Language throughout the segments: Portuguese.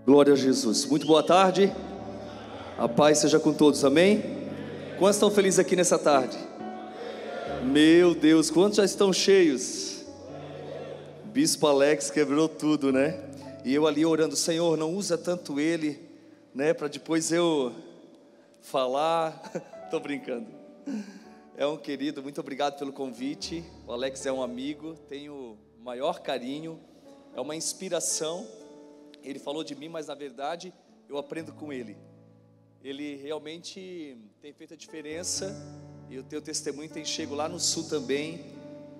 Glória a Jesus. Muito boa tarde. A paz seja com todos, amém? Quantos estão felizes aqui nessa tarde? Meu Deus, quantos já estão cheios? Bispo Alex quebrou tudo, né? E eu ali orando, Senhor, não usa tanto ele, né? Para depois eu falar. Tô brincando. É um querido, muito obrigado pelo convite. O Alex é um amigo, tenho o maior carinho, é uma inspiração. Ele falou de mim, mas na verdade eu aprendo com ele. Ele realmente tem feito a diferença. E o teu testemunho tem chego lá no sul também.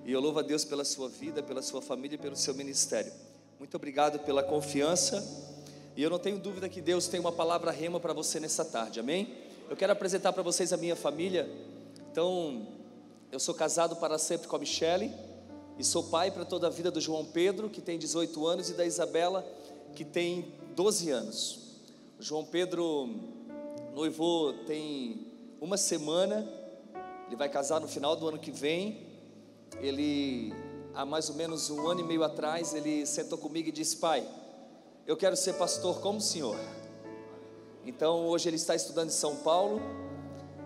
E eu louvo a Deus pela sua vida, pela sua família e pelo seu ministério. Muito obrigado pela confiança. E eu não tenho dúvida que Deus tem uma palavra rema para você nessa tarde, amém? Eu quero apresentar para vocês a minha família. Então, eu sou casado para sempre com a Michele. E sou pai para toda a vida do João Pedro, que tem 18 anos, e da Isabela, que tem 12 anos. O João Pedro noivou tem uma semana. Ele vai casar no final do ano que vem. Ele, há mais ou menos um ano e meio atrás, ele sentou comigo e disse: pai, eu quero ser pastor como o senhor. Então hoje ele está estudando em São Paulo.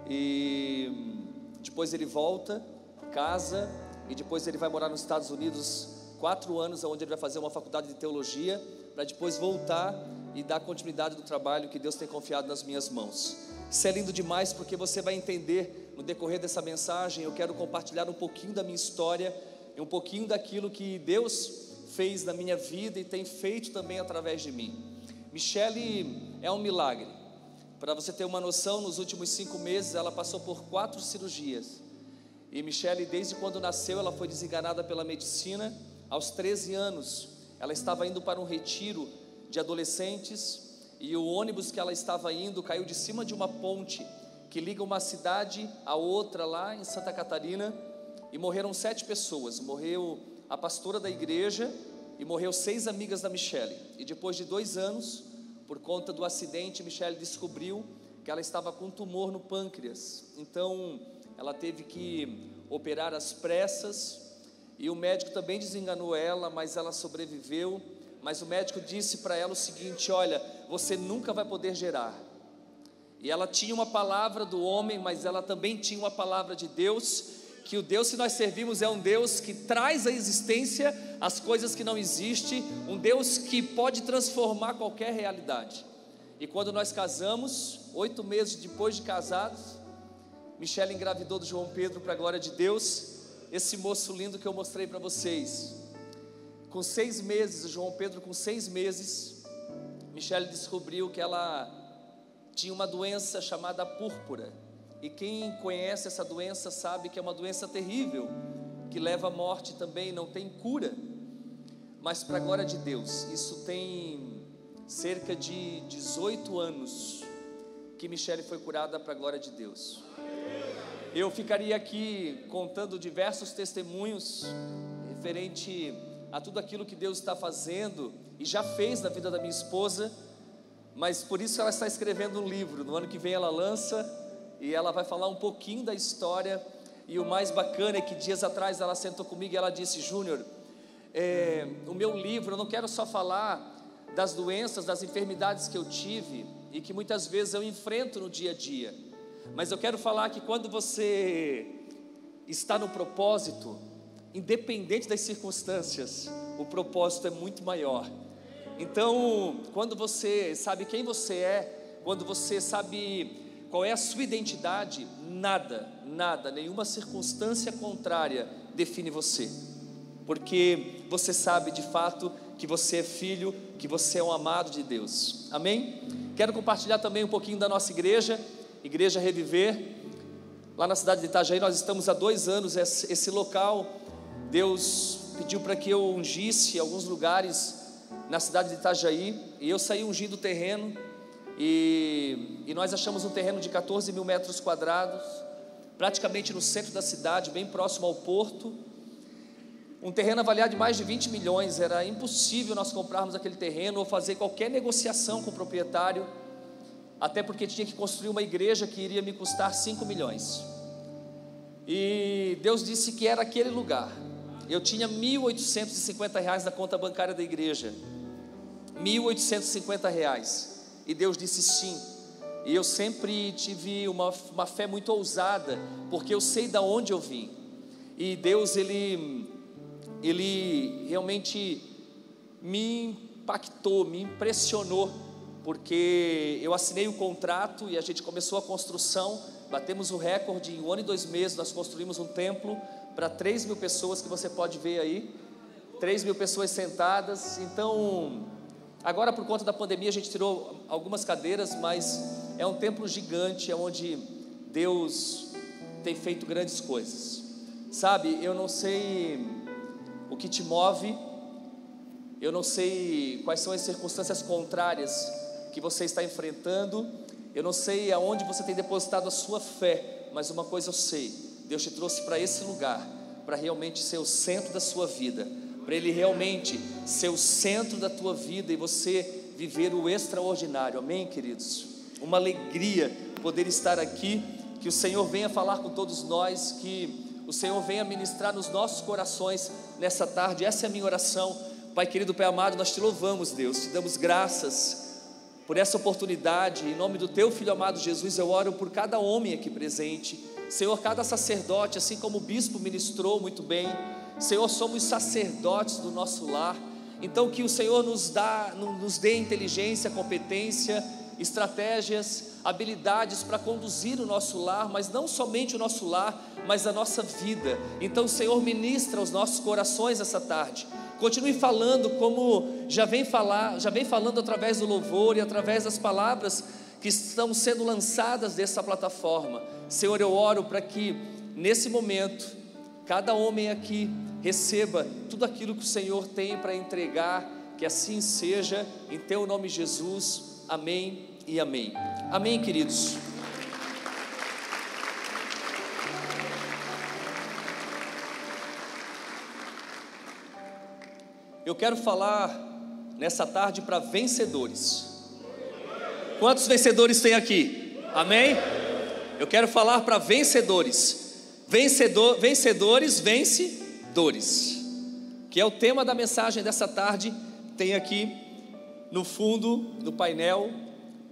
E depois ele volta, casa, e depois ele vai morar nos Estados Unidos 4 anos, onde ele vai fazer uma faculdade de teologia, para depois voltar e dar continuidade do trabalho que Deus tem confiado nas minhas mãos. Isso é lindo demais, porque você vai entender no decorrer dessa mensagem. Eu quero compartilhar um pouquinho da minha história e um pouquinho daquilo que Deus fez na minha vida e tem feito também através de mim. Michele é um milagre. Para você ter uma noção, nos últimos 5 meses ela passou por 4 cirurgias. E Michele, desde quando nasceu, ela foi desenganada pela medicina. Aos 13 anos, ela estava indo para um retiro de adolescentes, e o ônibus que ela estava indo caiu de cima de uma ponte que liga uma cidade a outra lá em Santa Catarina, e morreram 7 pessoas. Morreu a pastora da igreja e morreu 6 amigas da Michele. E depois de 2 anos, por conta do acidente, Michele descobriu que ela estava com um tumor no pâncreas. Então ela teve que operar às pressas, e o médico também desenganou ela, mas ela sobreviveu. Mas o médico disse para ela o seguinte: olha, você nunca vai poder gerar. E ela tinha uma palavra do homem, mas ela também tinha uma palavra de Deus, que o Deus que nós servimos é um Deus que traz à existência as coisas que não existem, um Deus que pode transformar qualquer realidade. E quando nós casamos, 8 meses depois de casados, Michele engravidou do João Pedro, para a glória de Deus, esse moço lindo que eu mostrei para vocês. Com 6 meses, o João Pedro com 6 meses, Michele descobriu que ela tinha uma doença chamada púrpura. E quem conhece essa doença sabe que é uma doença terrível, que leva à morte também, não tem cura. Mas para a glória de Deus, isso tem cerca de 18 anos que Michele foi curada, para a glória de Deus. Eu ficaria aqui contando diversos testemunhos referente a tudo aquilo que Deus está fazendo e já fez na vida da minha esposa, mas por isso ela está escrevendo um livro. No ano que vem ela lança, e ela vai falar um pouquinho da história. E o mais bacana é que dias atrás ela sentou comigo e ela disse: Júnior, o meu livro, eu não quero só falar das doenças, das enfermidades que eu tive e que muitas vezes eu enfrento no dia a dia, mas eu quero falar que quando você está no propósito, independente das circunstâncias, o propósito é muito maior. Então, quando você sabe quem você é, quando você sabe qual é a sua identidade, nada, nenhuma circunstância contrária define você, porque você sabe de fato que você é filho, que você é um amado de Deus, amém? Quero compartilhar também um pouquinho da nossa igreja, Igreja Reviver, lá na cidade de Itajaí. Nós estamos há 2 anos, esse local, Deus pediu para que eu ungisse alguns lugares na cidade de Itajaí, e eu saí ungindo o terreno, e nós achamos um terreno de 14 mil metros quadrados, praticamente no centro da cidade, bem próximo ao porto, um terreno avaliado de mais de 20 milhões, era impossível nós comprarmos aquele terreno, ou fazer qualquer negociação com o proprietário, até porque tinha que construir uma igreja que iria me custar 5 milhões, e Deus disse que era aquele lugar. Eu tinha R$ 1.850 na conta bancária da igreja, R$ 1.850. E Deus disse sim. E eu sempre tive uma fé muito ousada, porque eu sei de onde eu vim. E Deus, Ele realmente me impactou, me impressionou, porque eu assinei o contrato e a gente começou a construção. Batemos o recorde, em 1 ano e 2 meses nós construímos um templo para 3.000 pessoas, que você pode ver aí, 3.000 pessoas sentadas. Então, agora por conta da pandemia a gente tirou algumas cadeiras, mas é um templo gigante, é onde Deus tem feito grandes coisas. Sabe, eu não sei o que te move, eu não sei quais são as circunstâncias contrárias que você está enfrentando, eu não sei aonde você tem depositado a sua fé, mas uma coisa eu sei: Deus te trouxe para esse lugar, para realmente ser o centro da sua vida, para Ele realmente ser o centro da tua vida e você viver o extraordinário. Amém, queridos? Uma alegria poder estar aqui, que o Senhor venha falar com todos nós, que o Senhor venha ministrar nos nossos corações nessa tarde. Essa é a minha oração. Pai querido, Pai amado, nós te louvamos, Deus, te damos graças por essa oportunidade. Em nome do teu Filho amado Jesus, eu oro por cada homem aqui presente, Senhor, cada sacerdote, assim como o bispo ministrou muito bem. Senhor, somos sacerdotes do nosso lar, então que o Senhor nos dê inteligência, competência, estratégias, habilidades para conduzir o nosso lar, mas não somente o nosso lar, mas a nossa vida. Então, Senhor, ministra aos nossos corações essa tarde. Continue falando como já vem falando através do louvor e através das palavras que estão sendo lançadas dessa plataforma. Senhor, eu oro para que nesse momento cada homem aqui receba tudo aquilo que o Senhor tem para entregar, que assim seja, em teu nome, Jesus. Amém e amém. Amém, queridos. Eu quero falar nessa tarde para vencedores. Quantos vencedores tem aqui? Amém? Eu quero falar para vencedores. Vencedores, vencedores, que é o tema da mensagem dessa tarde. Tem aqui no fundo do painel,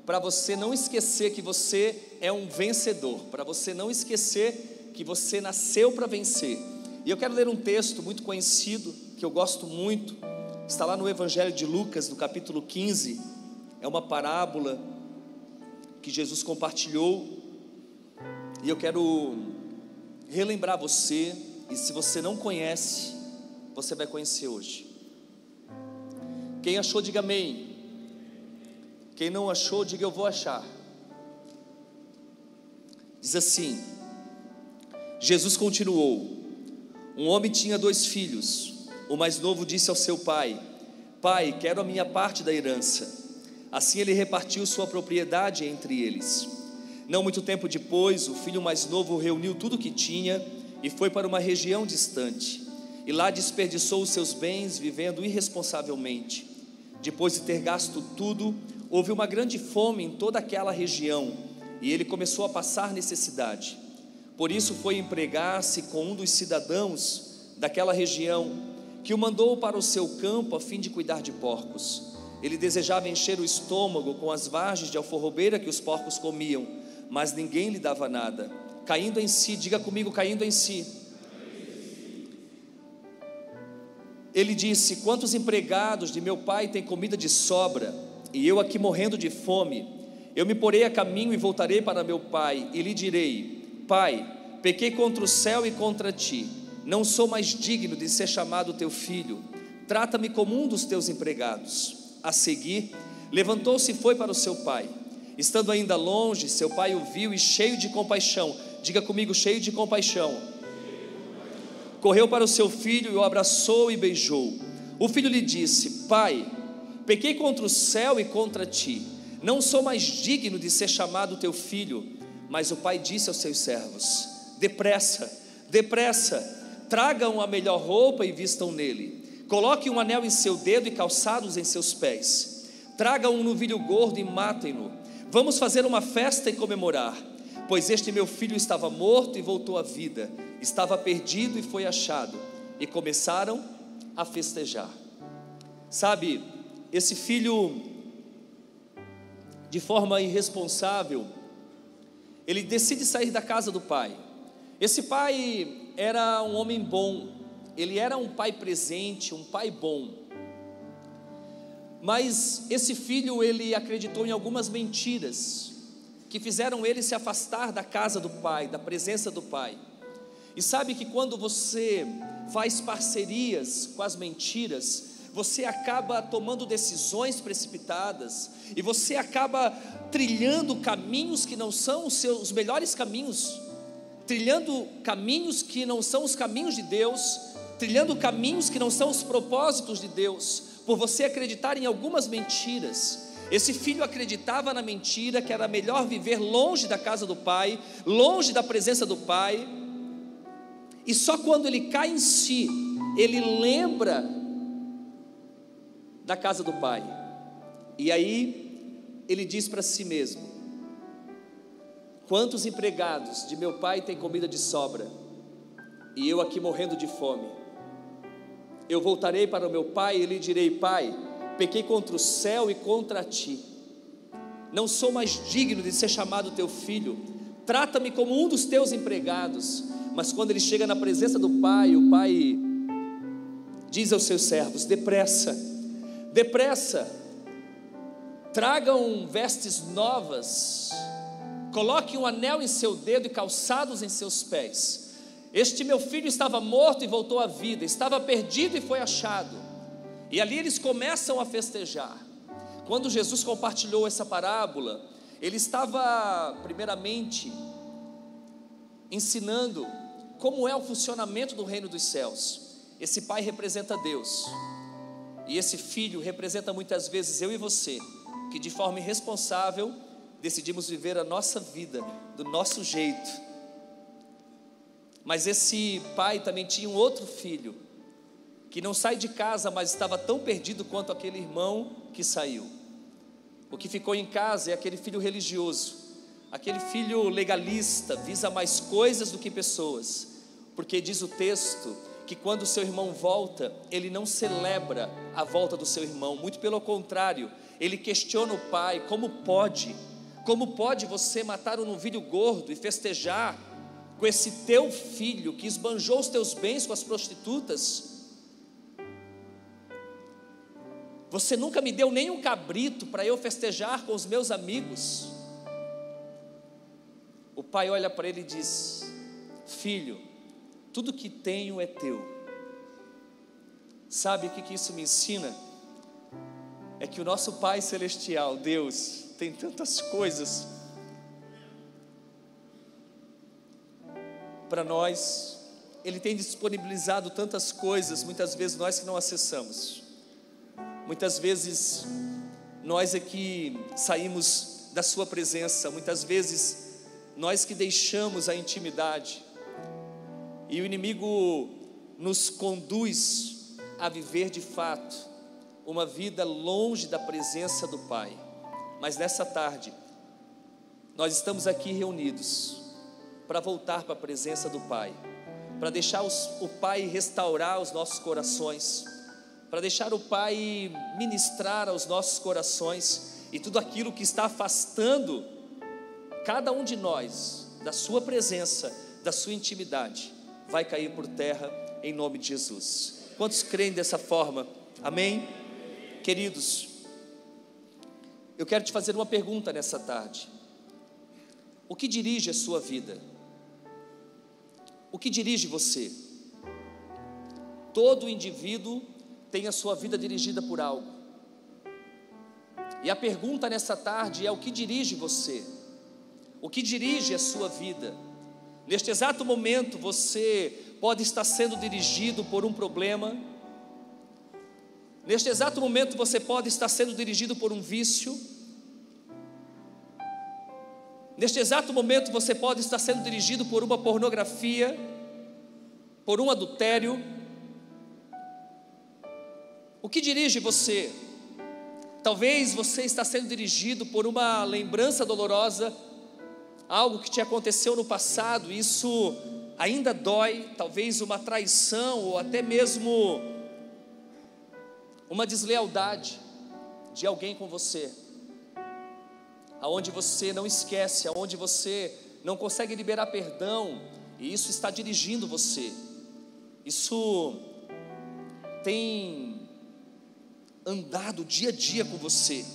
para você não esquecer que você é um vencedor, para você não esquecer que você nasceu para vencer. E eu quero ler um texto muito conhecido, que eu gosto muito, está lá no Evangelho de Lucas, no capítulo 15, é uma parábola que Jesus compartilhou, e eu quero relembrar você, e se você não conhece, você vai conhecer hoje. Quem achou, diga amém. Quem não achou, diga eu vou achar. Diz assim: Jesus continuou: um homem tinha 2 filhos. O mais novo disse ao seu pai: Pai, quero a minha parte da herança. Assim ele repartiu sua propriedade entre eles. Não muito tempo depois, o filho mais novo reuniu tudo o que tinha e foi para uma região distante, e lá desperdiçou os seus bens vivendo irresponsavelmente. Depois de ter gasto tudo, houve uma grande fome em toda aquela região, e ele começou a passar necessidade. Por isso foi empregar-se com um dos cidadãos daquela região, que o mandou para o seu campo a fim de cuidar de porcos. Ele desejava encher o estômago com as vagens de alforrobeira que os porcos comiam, mas ninguém lhe dava nada. Caindo em si, diga comigo, caindo em si, ele disse: quantos empregados de meu pai têm comida de sobra, e eu aqui morrendo de fome? Eu me porei a caminho e voltarei para meu pai, e lhe direi: Pai, pequei contra o céu e contra ti, não sou mais digno de ser chamado teu filho, trata-me como um dos teus empregados. A seguir, levantou-se e foi para o seu pai. Estando ainda longe, seu pai o viu e, cheio de compaixão, diga comigo, cheio de compaixão, correu para o seu filho e o abraçou e beijou. O filho lhe disse: Pai, pequei contra o céu e contra ti, não sou mais digno de ser chamado teu filho. Mas o pai disse aos seus servos: Depressa, depressa, tragam a melhor roupa e vistam nele, coloquem um anel em seu dedo e calçados em seus pés, tragam um novilho gordo e matem-no. Vamos fazer uma festa e comemorar, pois este meu filho estava morto e voltou à vida, estava perdido e foi achado. E começaram a festejar. Sabe, esse filho, de forma irresponsável, ele decide sair da casa do pai. Esse pai era um homem bom, ele era um pai presente, um pai bom. Mas esse filho, ele acreditou em algumas mentiras que fizeram ele se afastar da casa do pai, da presença do pai. E sabe que quando você faz parcerias com as mentiras, você acaba tomando decisões precipitadas, e você acaba trilhando caminhos que não são os melhores caminhos, trilhando caminhos que não são os caminhos de Deus, trilhando caminhos que não são os propósitos de Deus, por você acreditar em algumas mentiras. Esse filho acreditava na mentira, que era melhor viver longe da casa do pai, longe da presença do pai, e só quando ele cai em si, ele lembra da casa do pai, e aí ele diz para si mesmo: quantos empregados de meu pai têm comida de sobra, e eu aqui morrendo de fome? Eu voltarei para o meu pai e lhe direi: pai, pequei contra o céu e contra ti, não sou mais digno de ser chamado teu filho, trata-me como um dos teus empregados. Mas quando ele chega na presença do pai, o pai diz aos seus servos: depressa, depressa, tragam vestes novas, coloque um anel em seu dedo e calçados em seus pés. Este meu filho estava morto e voltou à vida, estava perdido e foi achado. E ali eles começam a festejar. Quando Jesus compartilhou essa parábola, ele estava primeiramente ensinando como é o funcionamento do reino dos céus. Esse pai representa Deus, e esse filho representa muitas vezes eu e você, que de forma irresponsável decidimos viver a nossa vida do nosso jeito. Mas esse pai também tinha um outro filho, que não sai de casa, mas estava tão perdido quanto aquele irmão que saiu. O que ficou em casa é aquele filho religioso, aquele filho legalista, visa mais coisas do que pessoas, porque diz o texto que quando o seu irmão volta, ele não celebra a volta do seu irmão, muito pelo contrário, ele questiona o pai: como pode você matar um novilho gordo e festejar com esse teu filho que esbanjou os teus bens com as prostitutas? Você nunca me deu nem um cabrito para eu festejar com os meus amigos. O pai olha para ele e diz: filho, tudo que tenho é teu. Sabe o que isso me ensina? É que o nosso Pai Celestial, Deus, tem tantas coisas para nós, Ele tem disponibilizado tantas coisas, muitas vezes nós que não acessamos. Muitas vezes nós é que saímos da sua presença, muitas vezes nós que deixamos a intimidade, e o inimigo nos conduz a viver de fato uma vida longe da presença do Pai. Mas nessa tarde nós estamos aqui reunidos para voltar para a presença do Pai, para deixar o Pai restaurar os nossos corações, para deixar o Pai ministrar aos nossos corações, e tudo aquilo que está afastando cada um de nós da sua presença, da sua intimidade, vai cair por terra em nome de Jesus. Quantos creem dessa forma? Amém? Queridos, eu quero te fazer uma pergunta nessa tarde: o que dirige a sua vida? O que dirige você? Todo indivíduo tem a sua vida dirigida por algo, e a pergunta nessa tarde é: o que dirige você? O que dirige a sua vida? Neste exato momento você pode estar sendo dirigido por um problema. Neste exato momento você pode estar sendo dirigido por um vício. Neste exato momento você pode estar sendo dirigido por uma pornografia, por um adultério. O que dirige você? Talvez você está sendo dirigido por uma lembrança dolorosa, algo que te aconteceu no passado, isso ainda dói, talvez uma traição ou até mesmo uma deslealdade. de alguém com você, aonde você não esquece, aonde você não consegue liberar perdão, e isso está dirigindo você. Isso tem andado dia a dia com você.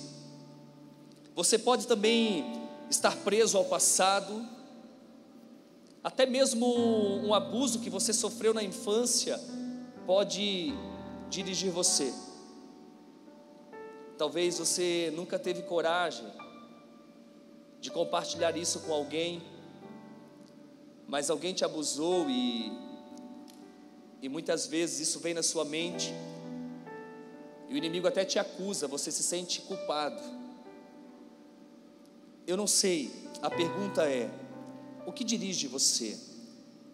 Você pode também estar preso ao passado, até mesmo um abuso que você sofreu na infância pode dirigir você. Talvez você nunca teve coragem de compartilhar isso com alguém, mas alguém te abusou e muitas vezes isso vem na sua mente, e o inimigo até te acusa, você se sente culpado. Eu não sei, a pergunta é: o que dirige você?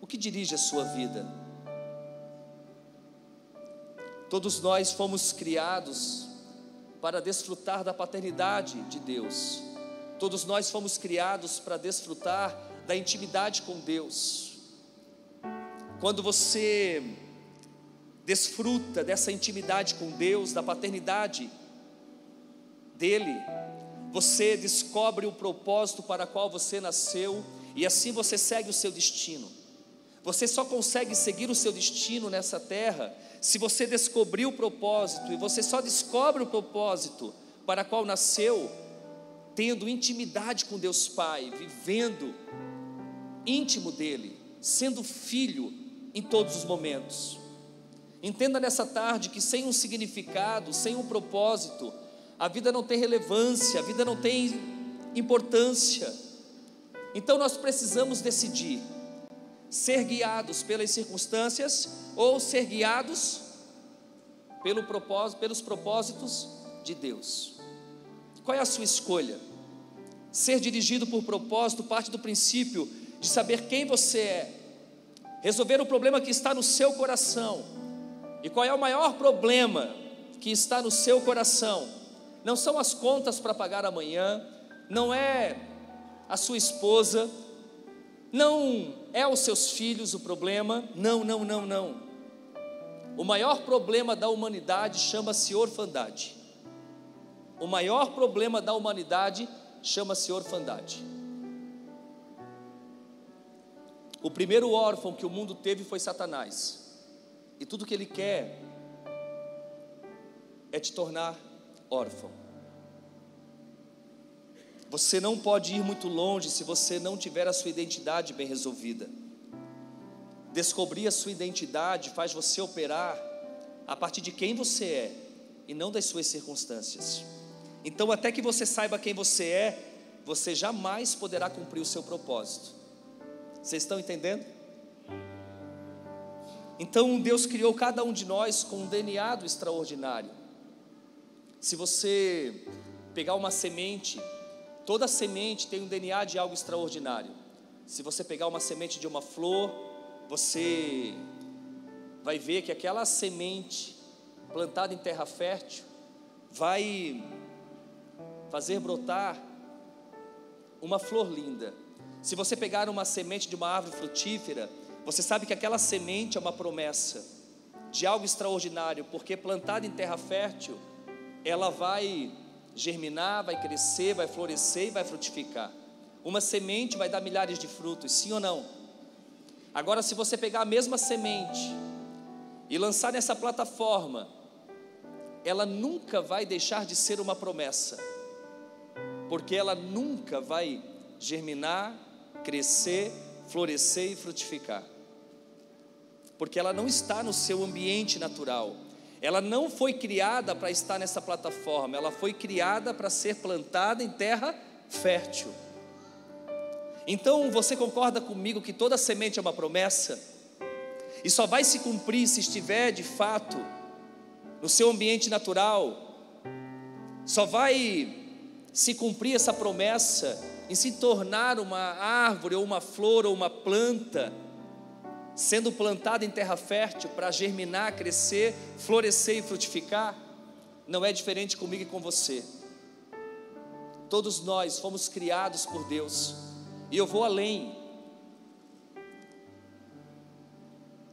O que dirige a sua vida? Todos nós fomos criados para desfrutar da paternidade de Deus. Todos nós fomos criados para desfrutar da intimidade com Deus. Quando você desfruta dessa intimidade com Deus, da paternidade dele, você descobre o propósito para o qual você nasceu, e assim você segue o seu destino. Você só consegue seguir o seu destino nessa terra se você descobrir o propósito, e você só descobre o propósito para o qual nasceu tendo intimidade com Deus Pai, vivendo íntimo dele, sendo filho em todos os momentos. Entenda nessa tarde que sem um significado, sem um propósito, a vida não tem relevância, a vida não tem importância. Então nós precisamos decidir: ser guiados pelas circunstâncias ou ser guiados pelos propósitos de Deus. Qual é a sua escolha? Ser dirigido por propósito parte do princípio de saber quem você é, resolver o problema que está no seu coração. E qual é o maior problema que está no seu coração? Não são as contas para pagar amanhã, não é a sua esposa, não é os seus filhos o problema, não. O maior problema da humanidade chama-se orfandade. O maior problema da humanidade chama-se orfandade. O primeiro órfão que o mundo teve foi Satanás, e tudo que ele quer é te tornar órfão. Você não pode ir muito longe se você não tiver a sua identidade bem resolvida. Descobrir a sua identidade faz você operar a partir de quem você é e não das suas circunstâncias. Então, até que você saiba quem você é, você jamais poderá cumprir o seu propósito. Vocês estão entendendo? Então Deus criou cada um de nós com um DNA do extraordinário. Se você pegar uma semente, toda semente tem um DNA de algo extraordinário. Se você pegar uma semente de uma flor, você vai ver que aquela semente plantada em terra fértil vai fazer brotar uma flor linda. Se você pegar uma semente de uma árvore frutífera, você sabe que aquela semente é uma promessa de algo extraordinário, porque plantada em terra fértil, ela vai germinar, vai crescer, vai florescer e vai frutificar. Uma semente vai dar milhares de frutos, sim ou não? Agora, se você pegar a mesma semente e lançar nessa plataforma, ela nunca vai deixar de ser uma promessa, porque ela nunca vai germinar, crescer, florescer e frutificar, porque ela não está no seu ambiente natural. Ela não foi criada para estar nessa plataforma, ela foi criada para ser plantada em terra fértil. Então você concorda comigo que toda semente é uma promessa? E só vai se cumprir se estiver de fato no seu ambiente natural. Só vai se cumprir essa promessa em se tornar uma árvore, ou uma flor, ou uma planta, sendo plantada em terra fértil para germinar, crescer, florescer e frutificar. Não é diferente comigo e com você. Todos nós fomos criados por Deus. E eu vou além.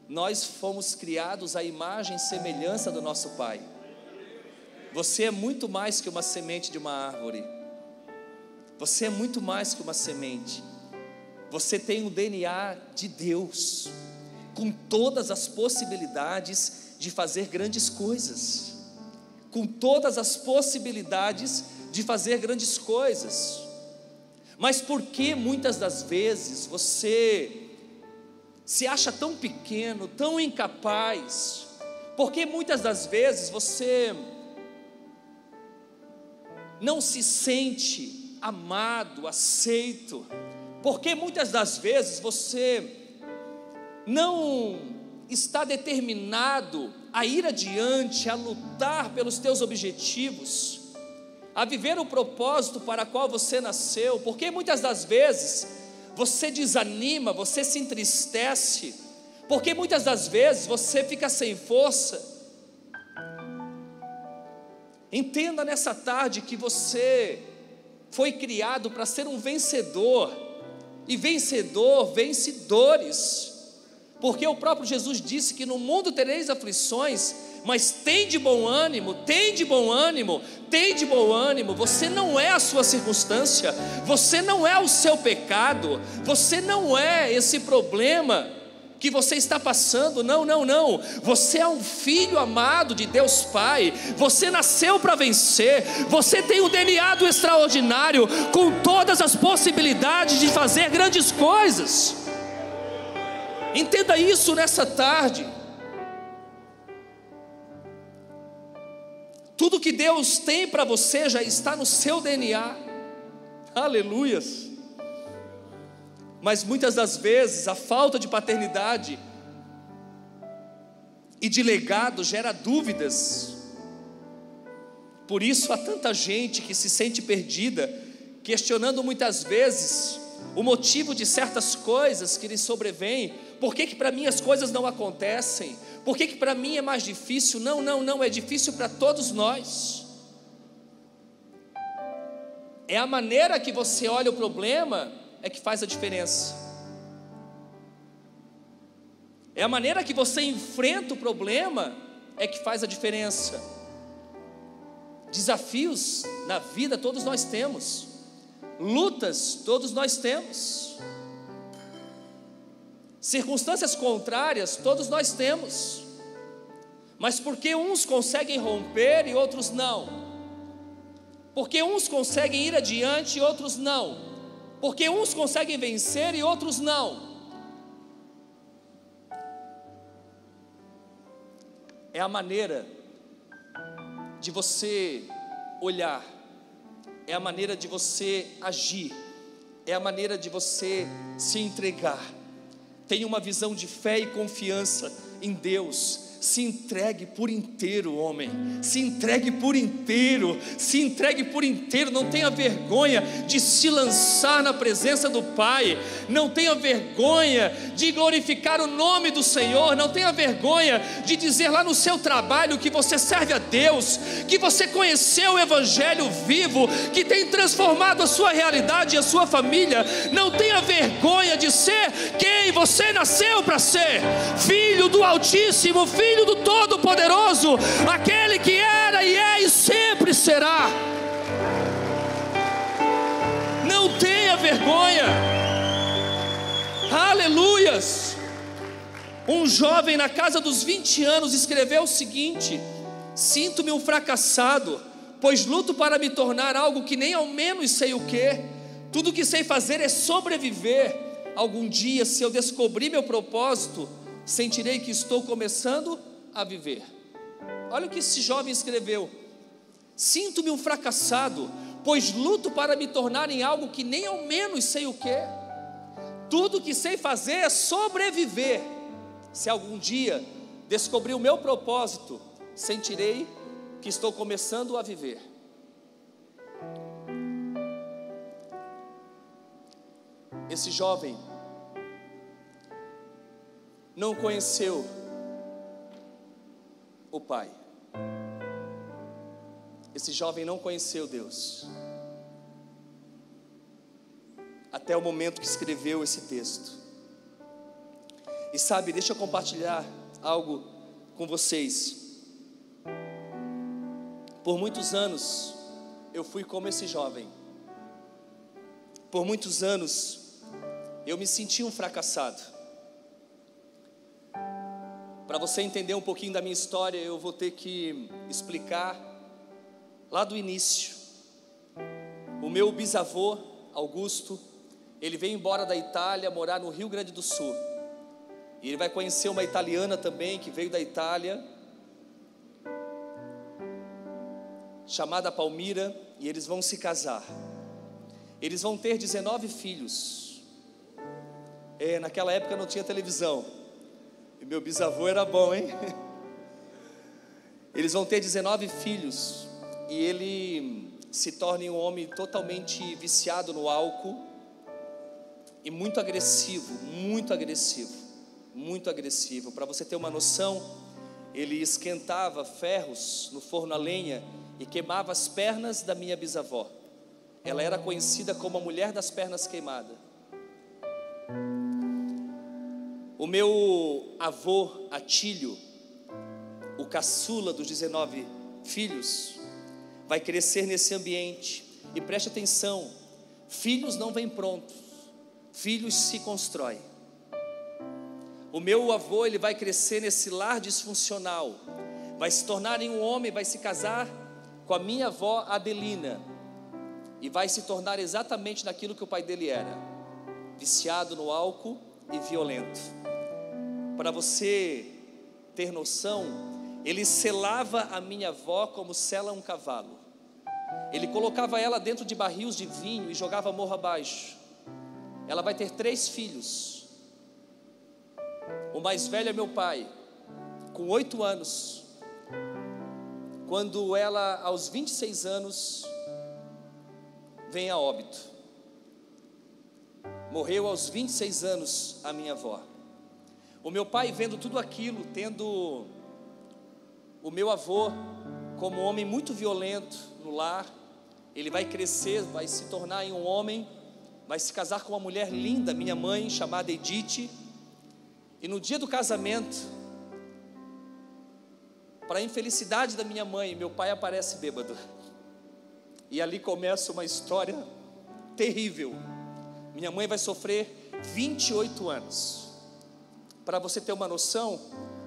Nós fomos criados à imagem e semelhança do nosso Pai. Você é muito mais que uma semente de uma árvore. Você é muito mais que uma semente. Você tem o DNA de Deus, com todas as possibilidades de fazer grandes coisas. Com todas as possibilidades de fazer grandes coisas. Mas por que muitas das vezes você se acha tão pequeno, tão incapaz? Por que muitas das vezes você não se sente amado, aceito? Por que muitas das vezes você não está determinado a ir adiante, a lutar pelos teus objetivos, a viver o propósito para o qual você nasceu? Porque muitas das vezes você desanima, você se entristece, porque muitas das vezes você fica sem força. Entenda nessa tarde que você foi criado para ser um vencedor, e vencedor vence dores. Porque o próprio Jesus disse que no mundo tereis aflições, mas tem de bom ânimo, tem de bom ânimo, tem de bom ânimo. Você não é a sua circunstância, você não é o seu pecado, você não é esse problema que você está passando. Não, não, não. Você é um filho amado de Deus Pai. Você nasceu para vencer. Você tem um DNA do extraordinário, com todas as possibilidades de fazer grandes coisas. Entenda isso nessa tarde. Tudo que Deus tem para você já está no seu DNA. Aleluias. Mas muitas das vezes a falta de paternidade e de legado gera dúvidas. Por isso há tanta gente que se sente perdida, questionando muitas vezes o motivo de certas coisas que lhes sobrevêm. Por que para mim as coisas não acontecem? Por que para mim é mais difícil? Não, não, não, é difícil para todos nós. É a maneira que você olha o problema é que faz a diferença. É a maneira que você enfrenta o problema é que faz a diferença. Desafios na vida todos nós temos, lutas todos nós temos, circunstâncias contrárias todos nós temos. Mas por que uns conseguem romper e outros não? Porque uns conseguem ir adiante e outros não? Porque uns conseguem vencer e outros não? É a maneira de você olhar, é a maneira de você agir, é a maneira de você se entregar. Tenha uma visão de fé e confiança em Deus. Se entregue por inteiro, homem. Se entregue por inteiro. Se entregue por inteiro. Não tenha vergonha de se lançar na presença do Pai. Não tenha vergonha de glorificar o nome do Senhor. Não tenha vergonha de dizer lá no seu trabalho que você serve a Deus, que você conheceu o Evangelho vivo, que tem transformado a sua realidade e a sua família. Não tenha vergonha de ser quem você nasceu para ser: filho do Altíssimo, filho do Todo-Poderoso, aquele que era e é e sempre será. Não tenha vergonha. Aleluias. Um jovem na casa dos 20 anos escreveu o seguinte: sinto-me um fracassado, pois luto para me tornar algo que nem ao menos sei o que. Tudo que sei fazer é sobreviver. Algum dia, se eu descobrir meu propósito, sentirei que estou começando a viver. Olha o que esse jovem escreveu: sinto-me um fracassado, pois luto para me tornar em algo que nem ao menos sei o que. Tudo que sei fazer é sobreviver. Se algum dia descobrir o meu propósito, sentirei que estou começando a viver. Esse jovem não conheceu o Pai. Esse jovem não conheceu Deus até o momento que escreveu esse texto. E sabe, deixa eu compartilhar algo com vocês. Por muitos anos eu fui como esse jovem. Por muitos anos eu me senti um fracassado. Para você entender um pouquinho da minha história, eu vou ter que explicar lá do início. O meu bisavô, Augusto, ele veio embora da Itália morar no Rio Grande do Sul. E ele vai conhecer uma italiana também que veio da Itália, chamada Palmira, e eles vão se casar. Eles vão ter 19 filhos. Naquela época não tinha televisão. E meu bisavô era bom, hein? Eles vão ter 19 filhos. E ele se torna um homem totalmente viciado no álcool. E muito agressivo, muito agressivo, muito agressivo. Para você ter uma noção, ele esquentava ferros no forno a lenha e queimava as pernas da minha bisavó. Ela era conhecida como a mulher das pernas queimadas. O meu avô Atílio, o caçula dos 19 filhos, vai crescer nesse ambiente. E preste atenção, filhos não vêm prontos, filhos se constroem. O meu avô, ele vai crescer nesse lar disfuncional, vai se tornar em um homem, vai se casar com a minha avó Adelina, e vai se tornar exatamente naquilo que o pai dele era, viciado no álcool e violento. Para você ter noção, ele selava a minha avó como sela um cavalo. Ele colocava ela dentro de barris de vinho e jogava morro abaixo. Ela vai ter 3 filhos. O mais velho é meu pai, com 8 anos. Quando ela, aos 26 anos, vem a óbito. Morreu aos 26 anos a minha avó. O meu pai, vendo tudo aquilo, tendo o meu avô como um homem muito violento no lar, ele vai crescer, vai se tornar em um homem, vai se casar com uma mulher linda, minha mãe, chamada Edith. E no dia do casamento, para a infelicidade da minha mãe, meu pai aparece bêbado. E ali começa uma história terrível. Minha mãe vai sofrer 28 anos. Para você ter uma noção,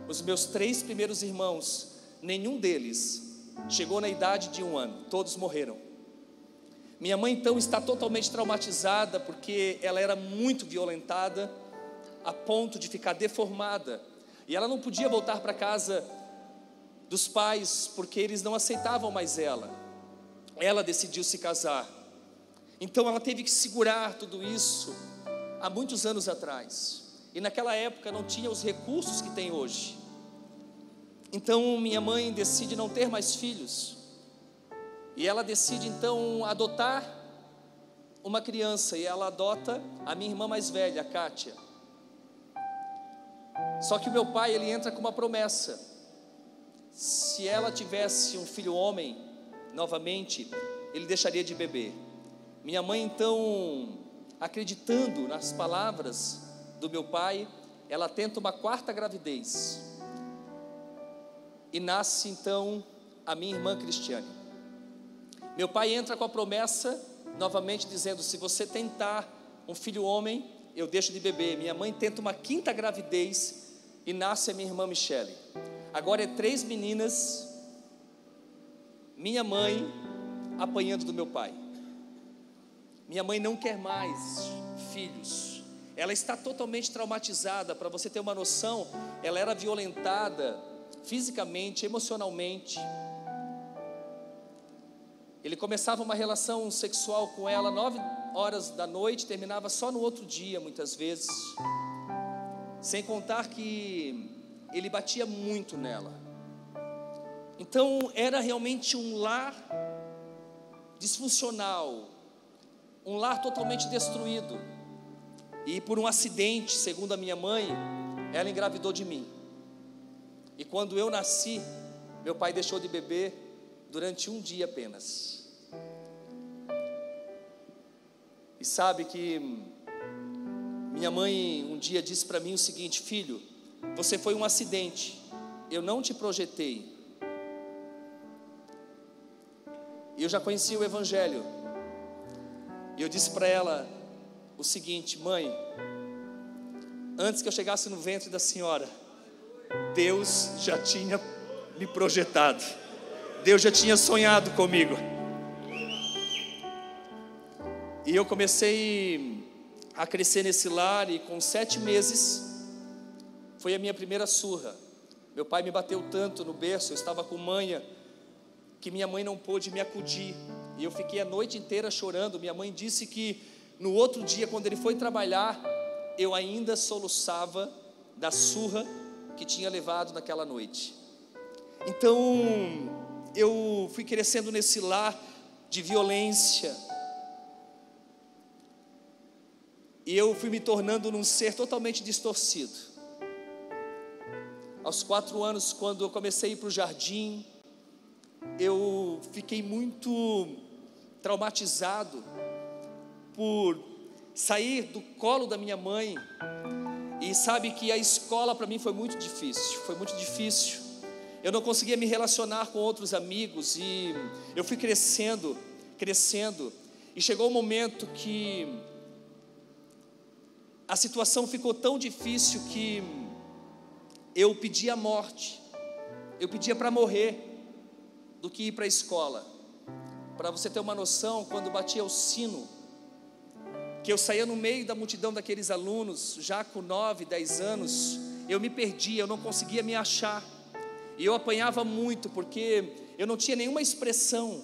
os meus 3 primeiros irmãos, nenhum deles chegou na idade de 1 ano, todos morreram. Minha mãe então está totalmente traumatizada, porque ela era muito violentada, a ponto de ficar deformada, e ela não podia voltar para casa dos pais, porque eles não aceitavam mais ela. Ela decidiu se casar, então ela teve que segurar tudo isso, há muitos anos atrás, e naquela época não tinha os recursos que tem hoje. Então minha mãe decide não ter mais filhos, e ela decide então adotar uma criança, e ela adota a minha irmã mais velha, a Kátia. Só que o meu pai, ele entra com uma promessa: se ela tivesse um filho homem, novamente, ele deixaria de beber. Minha mãe então, acreditando nas palavras do meu pai, ela tenta uma 4ª gravidez, e nasce então a minha irmã Cristiane. Meu pai entra com a promessa, novamente dizendo: se você tentar um filho homem, eu deixo de beber. Minha mãe tenta uma 5ª gravidez, e nasce a minha irmã Michele. Agora é 3 meninas, minha mãe apanhando do meu pai. Minha mãe não quer mais filhos, ela está totalmente traumatizada. Para você ter uma noção, ela era violentada fisicamente, emocionalmente. Ele começava uma relação sexual com ela 9 horas da noite, terminava só no outro dia, muitas vezes. Sem contar que ele batia muito nela. Então era realmente um lar disfuncional, um lar totalmente destruído. E por um acidente, segundo a minha mãe, ela engravidou de mim. E quando eu nasci, meu pai deixou de beber durante 1 dia apenas. E sabe que minha mãe um dia disse para mim o seguinte: filho, você foi um acidente, eu não te projetei. eu já conhecia o Evangelho. E eu disse para ela o seguinte: mãe, antes que eu chegasse no ventre da senhora, Deus já tinha me projetado, Deus já tinha sonhado comigo. E eu comecei a crescer nesse lar, e com 7 meses foi a minha primeira surra. Meu pai me bateu tanto no berço, eu estava com manha, que minha mãe não pôde me acudir, e eu fiquei a noite inteira chorando. Minha mãe disse que no outro dia, quando ele foi trabalhar, eu ainda soluçava da surra que tinha levado naquela noite. Então eu fui crescendo nesse lar de violência, e eu fui me tornando num ser totalmente distorcido. Aos 4 anos, quando eu comecei a ir para o jardim, eu fiquei muito traumatizado por sair do colo da minha mãe. E sabe que a escola para mim foi muito difícil. Eu não conseguia me relacionar com outros amigos, e eu fui crescendo, e chegou um momento que a situação ficou tão difícil que eu pedia a morte, eu pedia para morrer do que ir para a escola. Para você ter uma noção, quando batia o sino, que eu saía no meio da multidão daqueles alunos, já com 9, 10 anos, eu me perdia, eu não conseguia me achar, e eu apanhava muito, porque eu não tinha nenhuma expressão.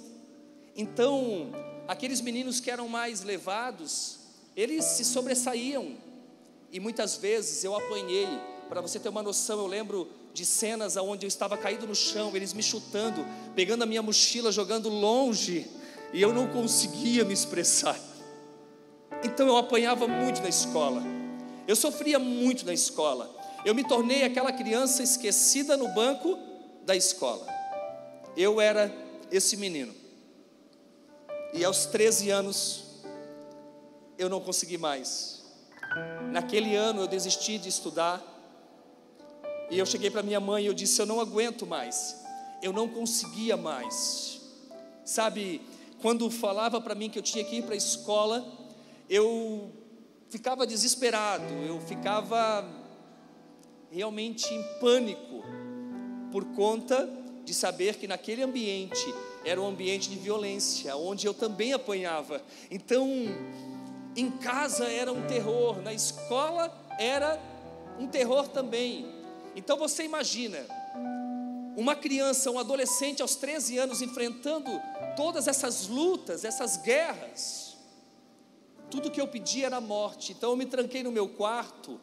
Então, aqueles meninos que eram mais levados, eles se sobressaíam, e muitas vezes eu apanhei. Para você ter uma noção, eu lembro de cenas onde eu estava caído no chão, eles me chutando, pegando a minha mochila, jogando longe, e eu não conseguia me expressar. Então eu apanhava muito na escola, eu sofria muito na escola. Eu me tornei aquela criança esquecida no banco da escola. Eu era esse menino. E aos 13 anos, eu não consegui mais. Naquele ano eu desisti de estudar, e eu cheguei para minha mãe e eu disse: eu não aguento mais, eu não conseguia mais. Sabe, quando falava para mim que eu tinha que ir para a escola, eu ficava desesperado, eu ficava realmente em pânico, por conta de saber que naquele ambiente era um ambiente de violência, onde eu também apanhava. Então, em casa era um terror, na escola era um terror também. Então você imagina, uma criança, um adolescente aos 13 anos, enfrentando todas essas lutas, essas guerras. Tudo que eu pedia era morte. Então eu me tranquei no meu quarto,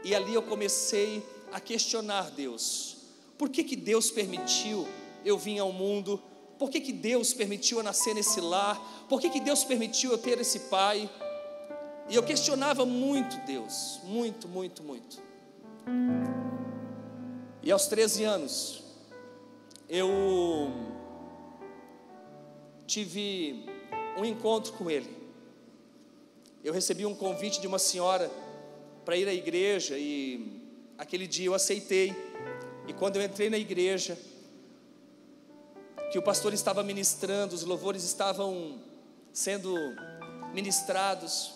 e ali eu comecei a questionar Deus. Por que Deus permitiu eu vir ao mundo? Por que Deus permitiu eu nascer nesse lar? Por que Deus permitiu eu ter esse pai? E eu questionava muito Deus, muito. E aos 13 anos, eu tive um encontro com Ele. Eu recebi um convite de uma senhora para ir à igreja, e aquele dia eu aceitei. E quando eu entrei na igreja, que o pastor estava ministrando, os louvores estavam sendo ministrados,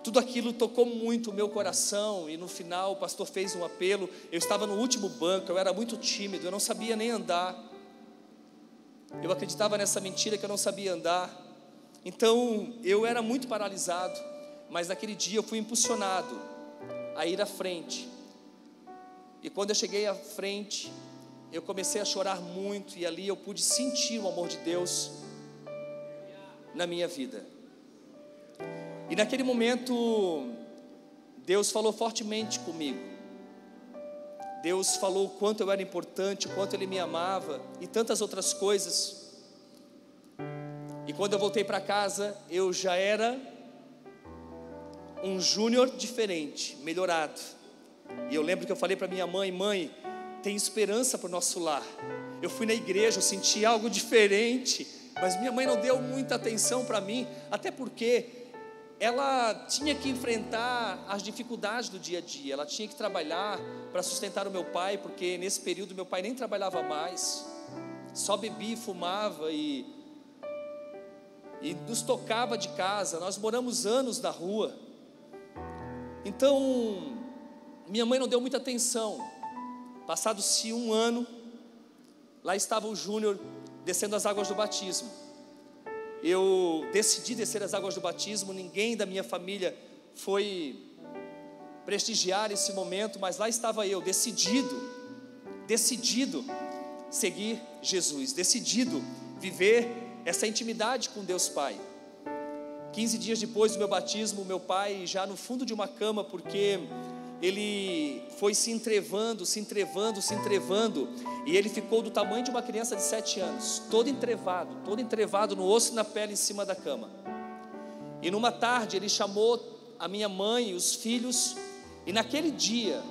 tudo aquilo tocou muito o meu coração. E no final o pastor fez um apelo. Eu estava no último banco, eu era muito tímido, eu não sabia nem andar. Eu acreditava nessa mentira que eu não sabia andar. Então eu era muito paralisado. Mas naquele dia eu fui impulsionado a ir à frente. E quando eu cheguei à frente, eu comecei a chorar muito, e ali eu pude sentir o amor de Deus na minha vida. E naquele momento, Deus falou fortemente comigo. Deus falou o quanto eu era importante, o quanto Ele me amava, e tantas outras coisas. E quando eu voltei para casa, eu já era um júnior diferente, melhorado. E eu lembro que eu falei para minha mãe: mãe, tem esperança para o nosso lar. Eu fui na igreja, eu senti algo diferente, mas minha mãe não deu muita atenção para mim, até porque ela tinha que enfrentar as dificuldades do dia a dia. Ela tinha que trabalhar para sustentar o meu pai, porque nesse período meu pai nem trabalhava mais, só bebia e fumava, e e nos tocava de casa. Nós moramos anos na rua. Então, minha mãe não deu muita atenção. Passado-se um ano, lá estava o Júnior descendo as águas do batismo. Eu decidi descer as águas do batismo. Ninguém da minha família foi prestigiar esse momento, mas lá estava eu, decidido seguir Jesus, decidido viver essa intimidade com Deus Pai. 15 dias depois do meu batismo, meu pai já no fundo de uma cama, porque ele foi se entrevando, e ele ficou do tamanho de uma criança de 7 anos, todo entrevado no osso e na pele em cima da cama. E numa tarde ele chamou a minha mãe e os filhos, e naquele dia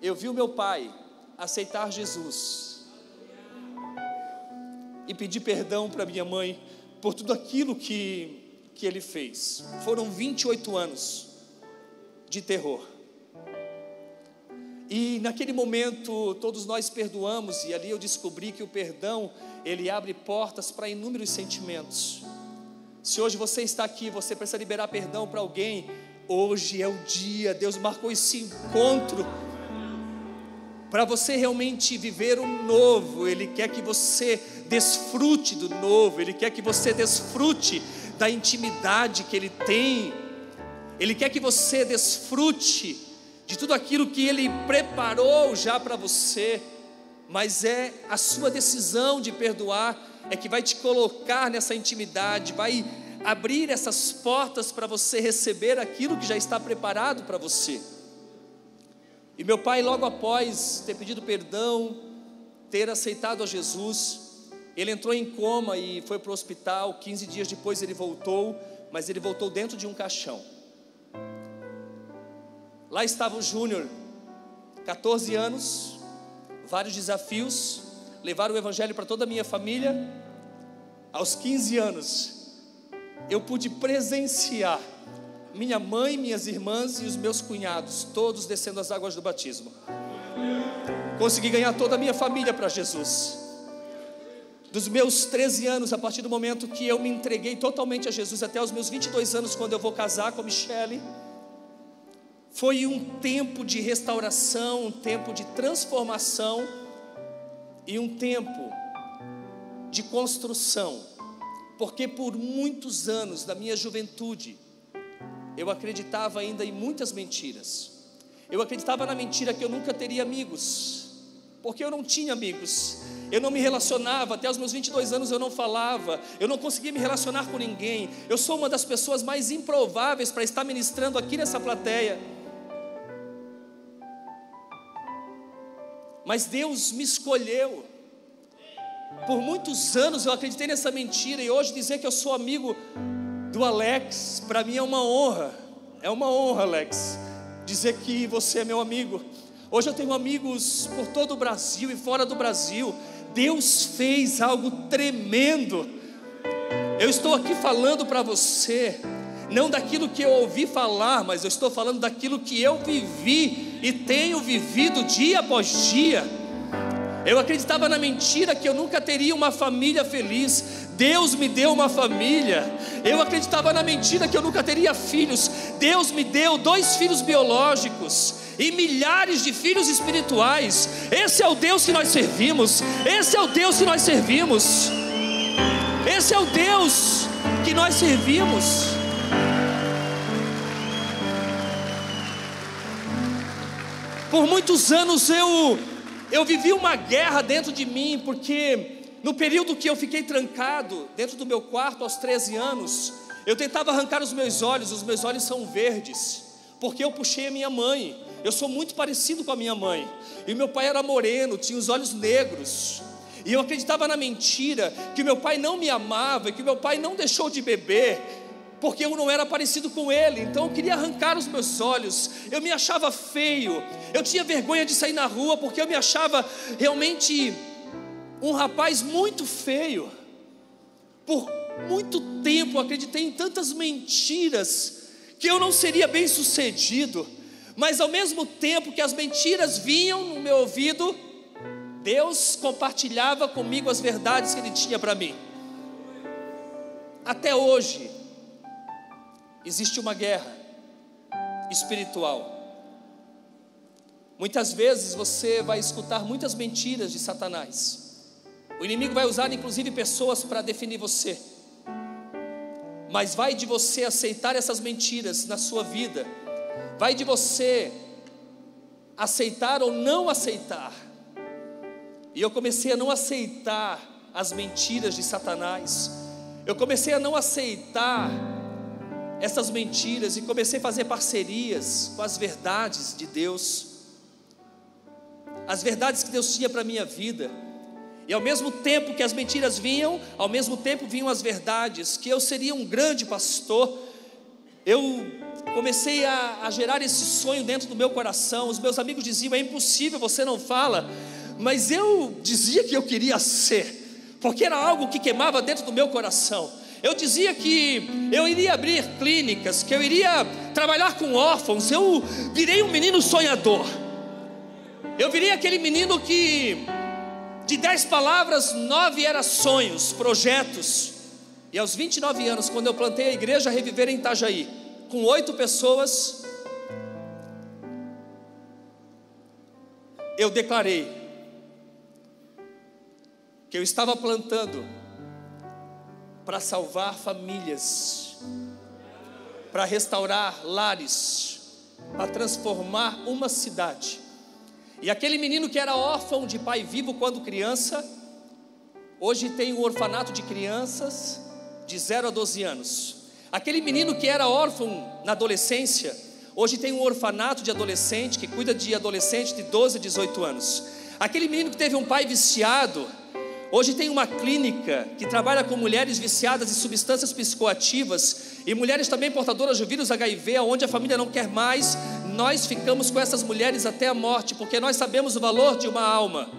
eu vi o meu pai aceitar Jesus e pedir perdão para minha mãe por tudo aquilo que ele fez. Foram 28 anos de terror. E naquele momento todos nós perdoamos, e ali eu descobri que o perdão, ele abre portas para inúmeros sentimentos. Se hoje você está aqui, você precisa liberar perdão para alguém, hoje é o dia. Deus marcou esse encontro para você realmente viver o novo. Ele quer que você desfrute do novo, Ele quer que você desfrute da intimidade que Ele tem, Ele quer que você desfrute de tudo aquilo que Ele preparou já para você. Mas é a sua decisão de perdoar é que vai te colocar nessa intimidade, vai abrir essas portas para você receber aquilo que já está preparado para você. E meu pai, logo após ter pedido perdão, ter aceitado a Jesus, ele entrou em coma e foi para o hospital. 15 dias depois ele voltou, mas ele voltou dentro de um caixão. Lá estava o Júnior, 14 anos, vários desafios, levar o evangelho para toda a minha família. Aos 15 anos, eu pude presenciar minha mãe, minhas irmãs e os meus cunhados, todos descendo as águas do batismo. Consegui ganhar toda a minha família para Jesus. Dos meus 13 anos, a partir do momento que eu me entreguei totalmente a Jesus, até os meus 22 anos, quando eu vou casar com a Michele, foi um tempo de restauração, um tempo de transformação e um tempo de construção. Porque por muitos anos da minha juventude, eu acreditava ainda em muitas mentiras. Eu acreditava na mentira que eu nunca teria amigos, porque eu não tinha amigos. Eu não me relacionava, até os meus 22 anos eu não falava, eu não conseguia me relacionar com ninguém. Eu sou uma das pessoas mais improváveis para estar ministrando aqui nessa plateia. Mas Deus me escolheu. Por muitos anos eu acreditei nessa mentira, e hoje dizer que eu sou amigo do Alex, para mim é uma honra. É uma honra, Alex, dizer que você é meu amigo. Hoje eu tenho amigos por todo o Brasil e fora do Brasil. Deus fez algo tremendo. Eu estou aqui falando para você, não daquilo que eu ouvi falar, mas eu estou falando daquilo que eu vivi e tenho vivido dia após dia. Eu acreditava na mentira que eu nunca teria uma família feliz. Deus me deu uma família. Eu acreditava na mentira que eu nunca teria filhos. Deus me deu 2 filhos biológicos e milhares de filhos espirituais. Esse é o Deus que nós servimos. Esse é o Deus que nós servimos. Esse é o Deus que nós servimos. Por muitos anos eu vivi uma guerra dentro de mim, porque no período que eu fiquei trancado dentro do meu quarto aos 13 anos, eu tentava arrancar os meus olhos são verdes, porque eu puxei a minha mãe. Eu sou muito parecido com a minha mãe, e meu pai era moreno, tinha os olhos negros, e eu acreditava na mentira que meu pai não me amava, que meu pai não deixou de beber, porque eu não era parecido com ele. Então eu queria arrancar os meus olhos. Eu me achava feio, eu tinha vergonha de sair na rua, porque eu me achava realmente um rapaz muito feio. Por muito tempo eu acreditei em tantas mentiras, que eu não seria bem sucedido. Mas ao mesmo tempo que as mentiras vinham no meu ouvido, Deus compartilhava comigo as verdades que Ele tinha para mim. até hoje, existe uma guerra espiritual. Muitas vezes você vai escutar muitas mentiras de Satanás. O inimigo vai usar inclusive pessoas para definir você. Mas vai de você aceitar essas mentiras na sua vida. Vai de você aceitar ou não aceitar. E eu comecei a não aceitar as mentiras de Satanás. Eu comecei a não aceitar essas mentiras e comecei a fazer parcerias com as verdades de Deus. As verdades que Deus tinha para a minha vida. E ao mesmo tempo que as mentiras vinham, ao mesmo tempo vinham as verdades, que eu seria um grande pastor. Eu comecei a gerar esse sonho dentro do meu coração. Os meus amigos diziam: é impossível, você não fala. Mas eu dizia que eu queria ser, porque era algo que queimava dentro do meu coração. Eu dizia que eu iria abrir clínicas, que eu iria trabalhar com órfãos. Eu virei um menino sonhador. Eu virei aquele menino que de 10 palavras, 9 eram sonhos, projetos. E aos 29 anos, quando eu plantei a igreja Reviver em Itajaí, com 8 pessoas, eu declarei que eu estava plantando para salvar famílias, para restaurar lares, para transformar uma cidade. E aquele menino que era órfão de pai vivo quando criança, hoje tem um orfanato de crianças de 0 a 12 anos. Aquele menino que era órfão na adolescência, hoje tem um orfanato de adolescente que cuida de adolescente de 12 a 18 anos. Aquele menino que teve um pai viciado, hoje tem uma clínica que trabalha com mulheres viciadas em substâncias psicoativas e mulheres também portadoras de vírus HIV, onde a família não quer mais. Nós ficamos com essas mulheres até a morte, porque nós sabemos o valor de uma alma.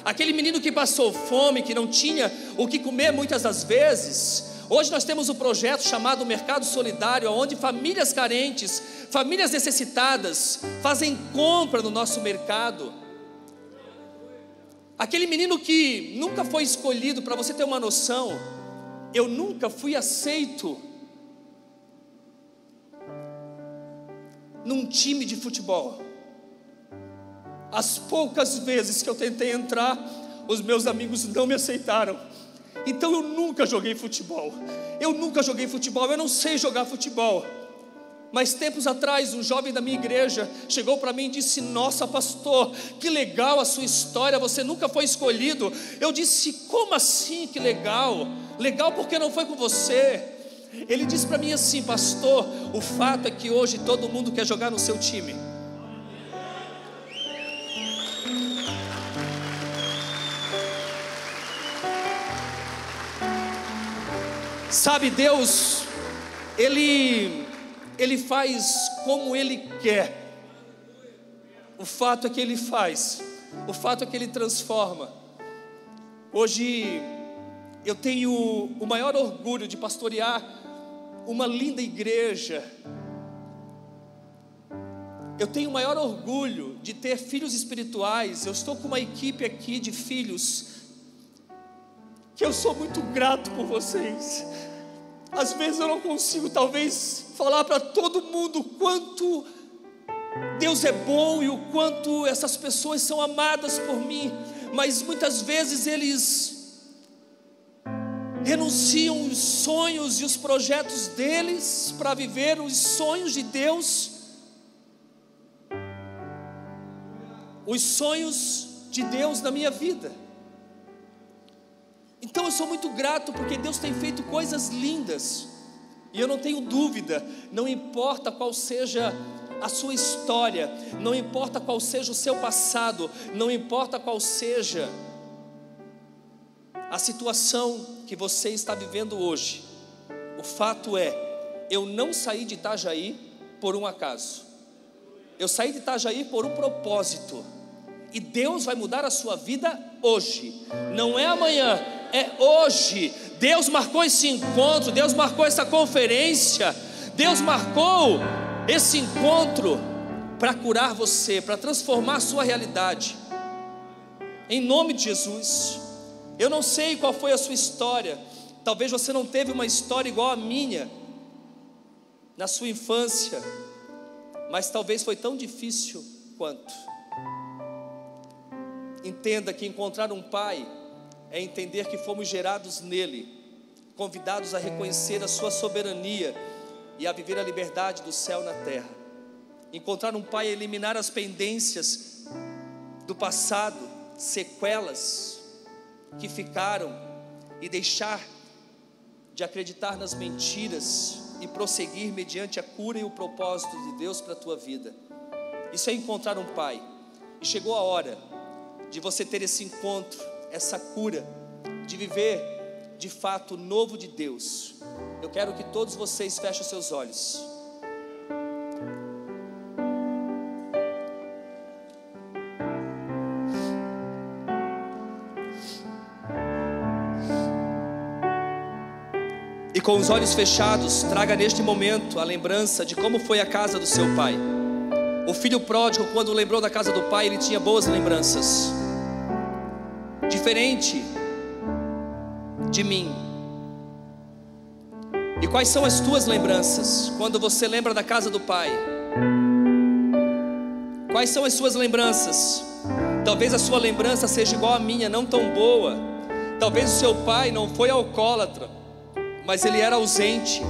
Aquele menino que passou fome, que não tinha o que comer muitas das vezes, hoje nós temos um projeto chamado Mercado Solidário, onde famílias carentes, famílias necessitadas, fazem compra no nosso mercado. Aquele menino que nunca foi escolhido, para você ter uma noção, eu nunca fui aceito num time de futebol. As poucas vezes que eu tentei entrar, os meus amigos não me aceitaram. Então eu nunca joguei futebol. Eu não sei jogar futebol. Mas tempos atrás, um jovem da minha igreja chegou para mim e disse: nossa pastor, que legal a sua história, você nunca foi escolhido. Eu disse: como assim que legal? Legal porque não foi com você. Ele disse para mim assim: pastor, o fato é que hoje todo mundo quer jogar no seu time. Sabe, Deus, Ele faz como Ele quer. O fato é que Ele faz, o fato é que Ele transforma. Hoje eu tenho o maior orgulho de pastorear uma linda igreja. Eu tenho o maior orgulho de ter filhos espirituais. Eu estou com uma equipe aqui de filhos que eu sou muito grato por vocês. Às vezes eu não consigo talvez falar para todo mundo o quanto Deus é bom e o quanto essas pessoas são amadas por mim, mas muitas vezes eles renunciam os sonhos e os projetos deles para viver os sonhos de Deus, os sonhos de Deus na minha vida. Então eu sou muito grato porque Deus tem feito coisas lindas, e eu não tenho dúvida, não importa qual seja a sua história, não importa qual seja o seu passado, não importa qual seja a situação que você está vivendo hoje, o fato é, eu não saí de Itajaí por um acaso, eu saí de Itajaí por um propósito, e Deus vai mudar a sua vida hoje, não é amanhã, é hoje. Deus marcou esse encontro, Deus marcou essa conferência, Deus marcou esse encontro para curar você, para transformar a sua realidade, em nome de Jesus. Eu não sei qual foi a sua história, Talvez você não teve uma história igual a minha na sua infância, mas talvez foi tão difícil quanto. Entenda que encontrar um pai é entender que fomos gerados nele, convidados a reconhecer a sua soberania e a viver a liberdade do céu na terra. Encontrar um pai é eliminar as pendências do passado, sequelas que ficaram, e deixar de acreditar nas mentiras e prosseguir mediante a cura e o propósito de Deus para a tua vida. Isso é encontrar um pai. E chegou a hora de você ter esse encontro, essa cura, de viver de fato o novo de Deus. Eu quero que todos vocês fechem os seus olhos. E com os olhos fechados, traga neste momento a lembrança de como foi a casa do seu pai. O filho pródigo, quando lembrou da casa do pai, ele tinha boas lembranças. Diferente de mim. E quais são as tuas lembranças quando você lembra da casa do pai? Quais são as suas lembranças? Talvez a sua lembrança seja igual à minha, não tão boa. Talvez o seu pai não foi alcoólatra, mas ele era ausente,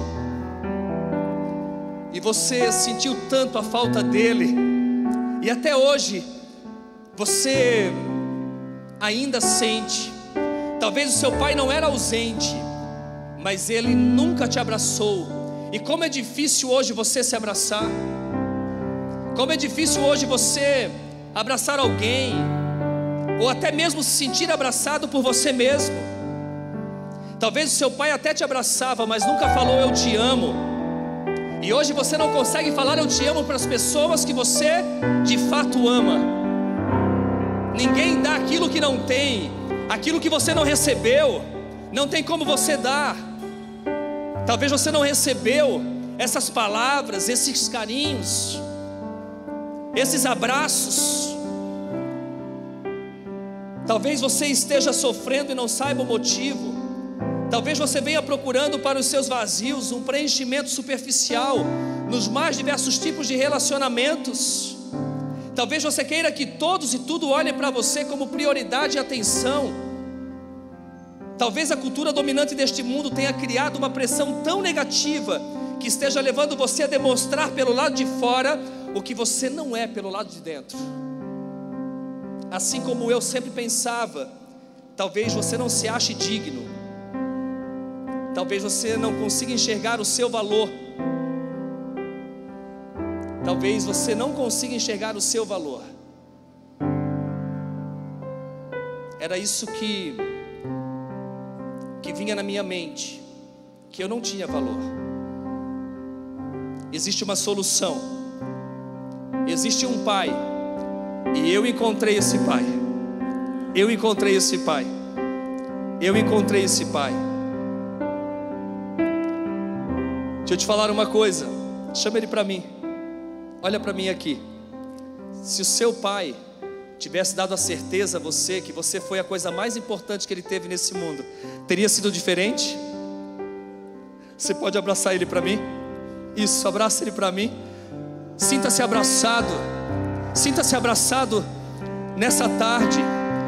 e você sentiu tanto a falta dele, e até hoje você ainda sente. Talvez o seu pai não era ausente, mas ele nunca te abraçou. E como é difícil hoje você se abraçar, como é difícil hoje você abraçar alguém, ou até mesmo se sentir abraçado por você mesmo. Talvez o seu pai até te abraçava, mas nunca falou eu te amo. E hoje você não consegue falar eu te amo para as pessoas que você de fato ama. Ninguém dá aquilo que não tem, aquilo que você não recebeu, não tem como você dar. Talvez você não recebeu essas palavras, esses carinhos, esses abraços. Talvez você esteja sofrendo e não saiba o motivo. Talvez você venha procurando para os seus vazios um preenchimento superficial nos mais diversos tipos de relacionamentos. Talvez você queira que todos e tudo olhem para você como prioridade e atenção. Talvez a cultura dominante deste mundo tenha criado uma pressão tão negativa que esteja levando você a demonstrar pelo lado de fora o que você não é pelo lado de dentro. Assim como eu sempre pensava, talvez você não se ache digno. Talvez você não consiga enxergar o seu valor. Talvez você não consiga enxergar o seu valor. Era isso que vinha na minha mente, que eu não tinha valor. Existe uma solução. Existe um pai. E eu encontrei esse pai. Eu encontrei esse pai. Eu encontrei esse pai. Deixa eu te falar uma coisa. Chama ele para mim. Olha para mim aqui. Se o seu pai tivesse dado a certeza a você que você foi a coisa mais importante que ele teve nesse mundo, teria sido diferente? Você pode abraçar ele para mim? Isso, abraça ele para mim. Sinta-se abraçado. Sinta-se abraçado nessa tarde.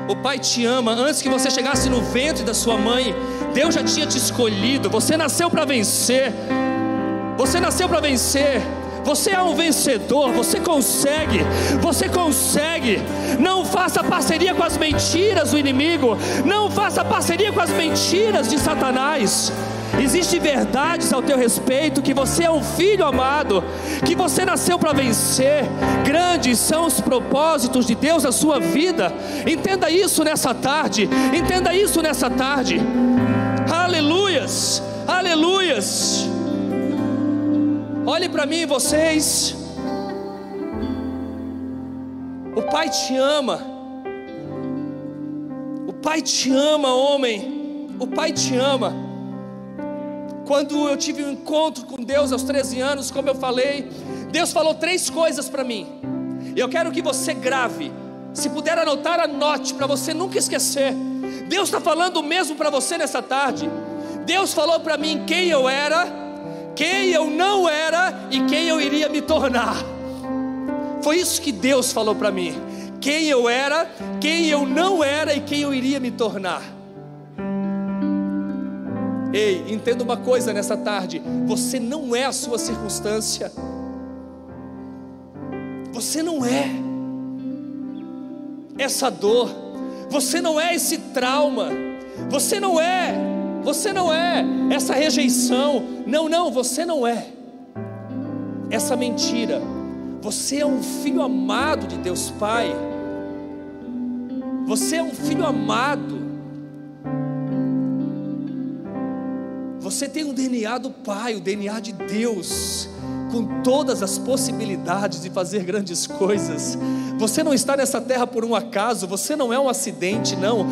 O pai te ama. Antes que você chegasse no ventre da sua mãe, Deus já tinha te escolhido. Você nasceu para vencer. Você nasceu para vencer. Você é um vencedor. Você consegue. Você consegue. Não faça parceria com as mentiras do inimigo. Não faça parceria com as mentiras de Satanás. Existem verdades ao teu respeito, que você é um filho amado, que você nasceu para vencer. Grandes são os propósitos de Deus na sua vida. Entenda isso nessa tarde. Entenda isso nessa tarde. Aleluias. Aleluias. Olhe para mim, vocês. O Pai te ama. O Pai te ama, homem. O Pai te ama. Quando eu tive um encontro com Deus aos 13 anos, como eu falei, Deus falou 3 coisas para mim. E eu quero que você grave. Se puder anotar, anote, para você nunca esquecer. Deus está falando mesmo para você nessa tarde. Deus falou para mim quem eu era, quem eu não era e quem eu iria me tornar. Foi isso que Deus falou para mim: quem eu era, quem eu não era e quem eu iria me tornar. Ei, entenda uma coisa nessa tarde: você não é a sua circunstância, você não é essa dor, você não é esse trauma, você não é essa rejeição, não, você não é essa mentira. Você é um filho amado de Deus Pai, você é um filho amado, você tem o DNA do Pai, o DNA de Deus, com todas as possibilidades de fazer grandes coisas. Você não está nessa terra por um acaso, você não é um acidente, não.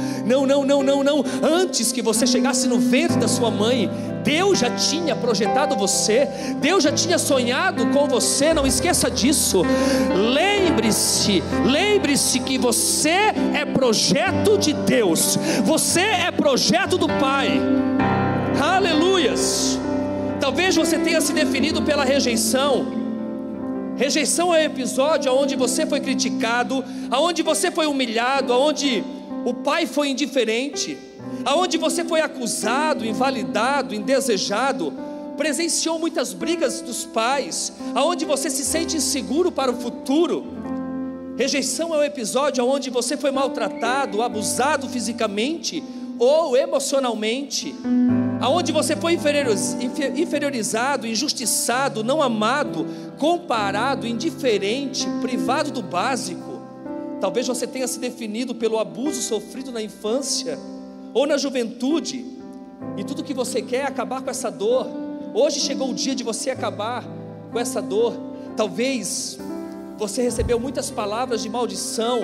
Antes que você chegasse no ventre da sua mãe, Deus já tinha projetado você, Deus já tinha sonhado com você. Não esqueça disso. Lembre-se que você é projeto de Deus, você é projeto do Pai. Aleluias. Talvez você tenha se definido pela rejeição. Rejeição é o episódio onde você foi criticado, onde você foi humilhado, onde o pai foi indiferente, onde você foi acusado, invalidado, indesejado, presenciou muitas brigas dos pais, onde você se sente inseguro para o futuro. Rejeição é o episódio onde você foi maltratado, abusado fisicamente ou emocionalmente, aonde você foi inferiorizado, injustiçado, não amado, comparado, indiferente, privado do básico. Talvez você tenha se definido pelo abuso sofrido na infância ou na juventude, e tudo que você quer é acabar com essa dor. Hoje chegou o dia de você acabar com essa dor. Talvez você recebeu muitas palavras de maldição,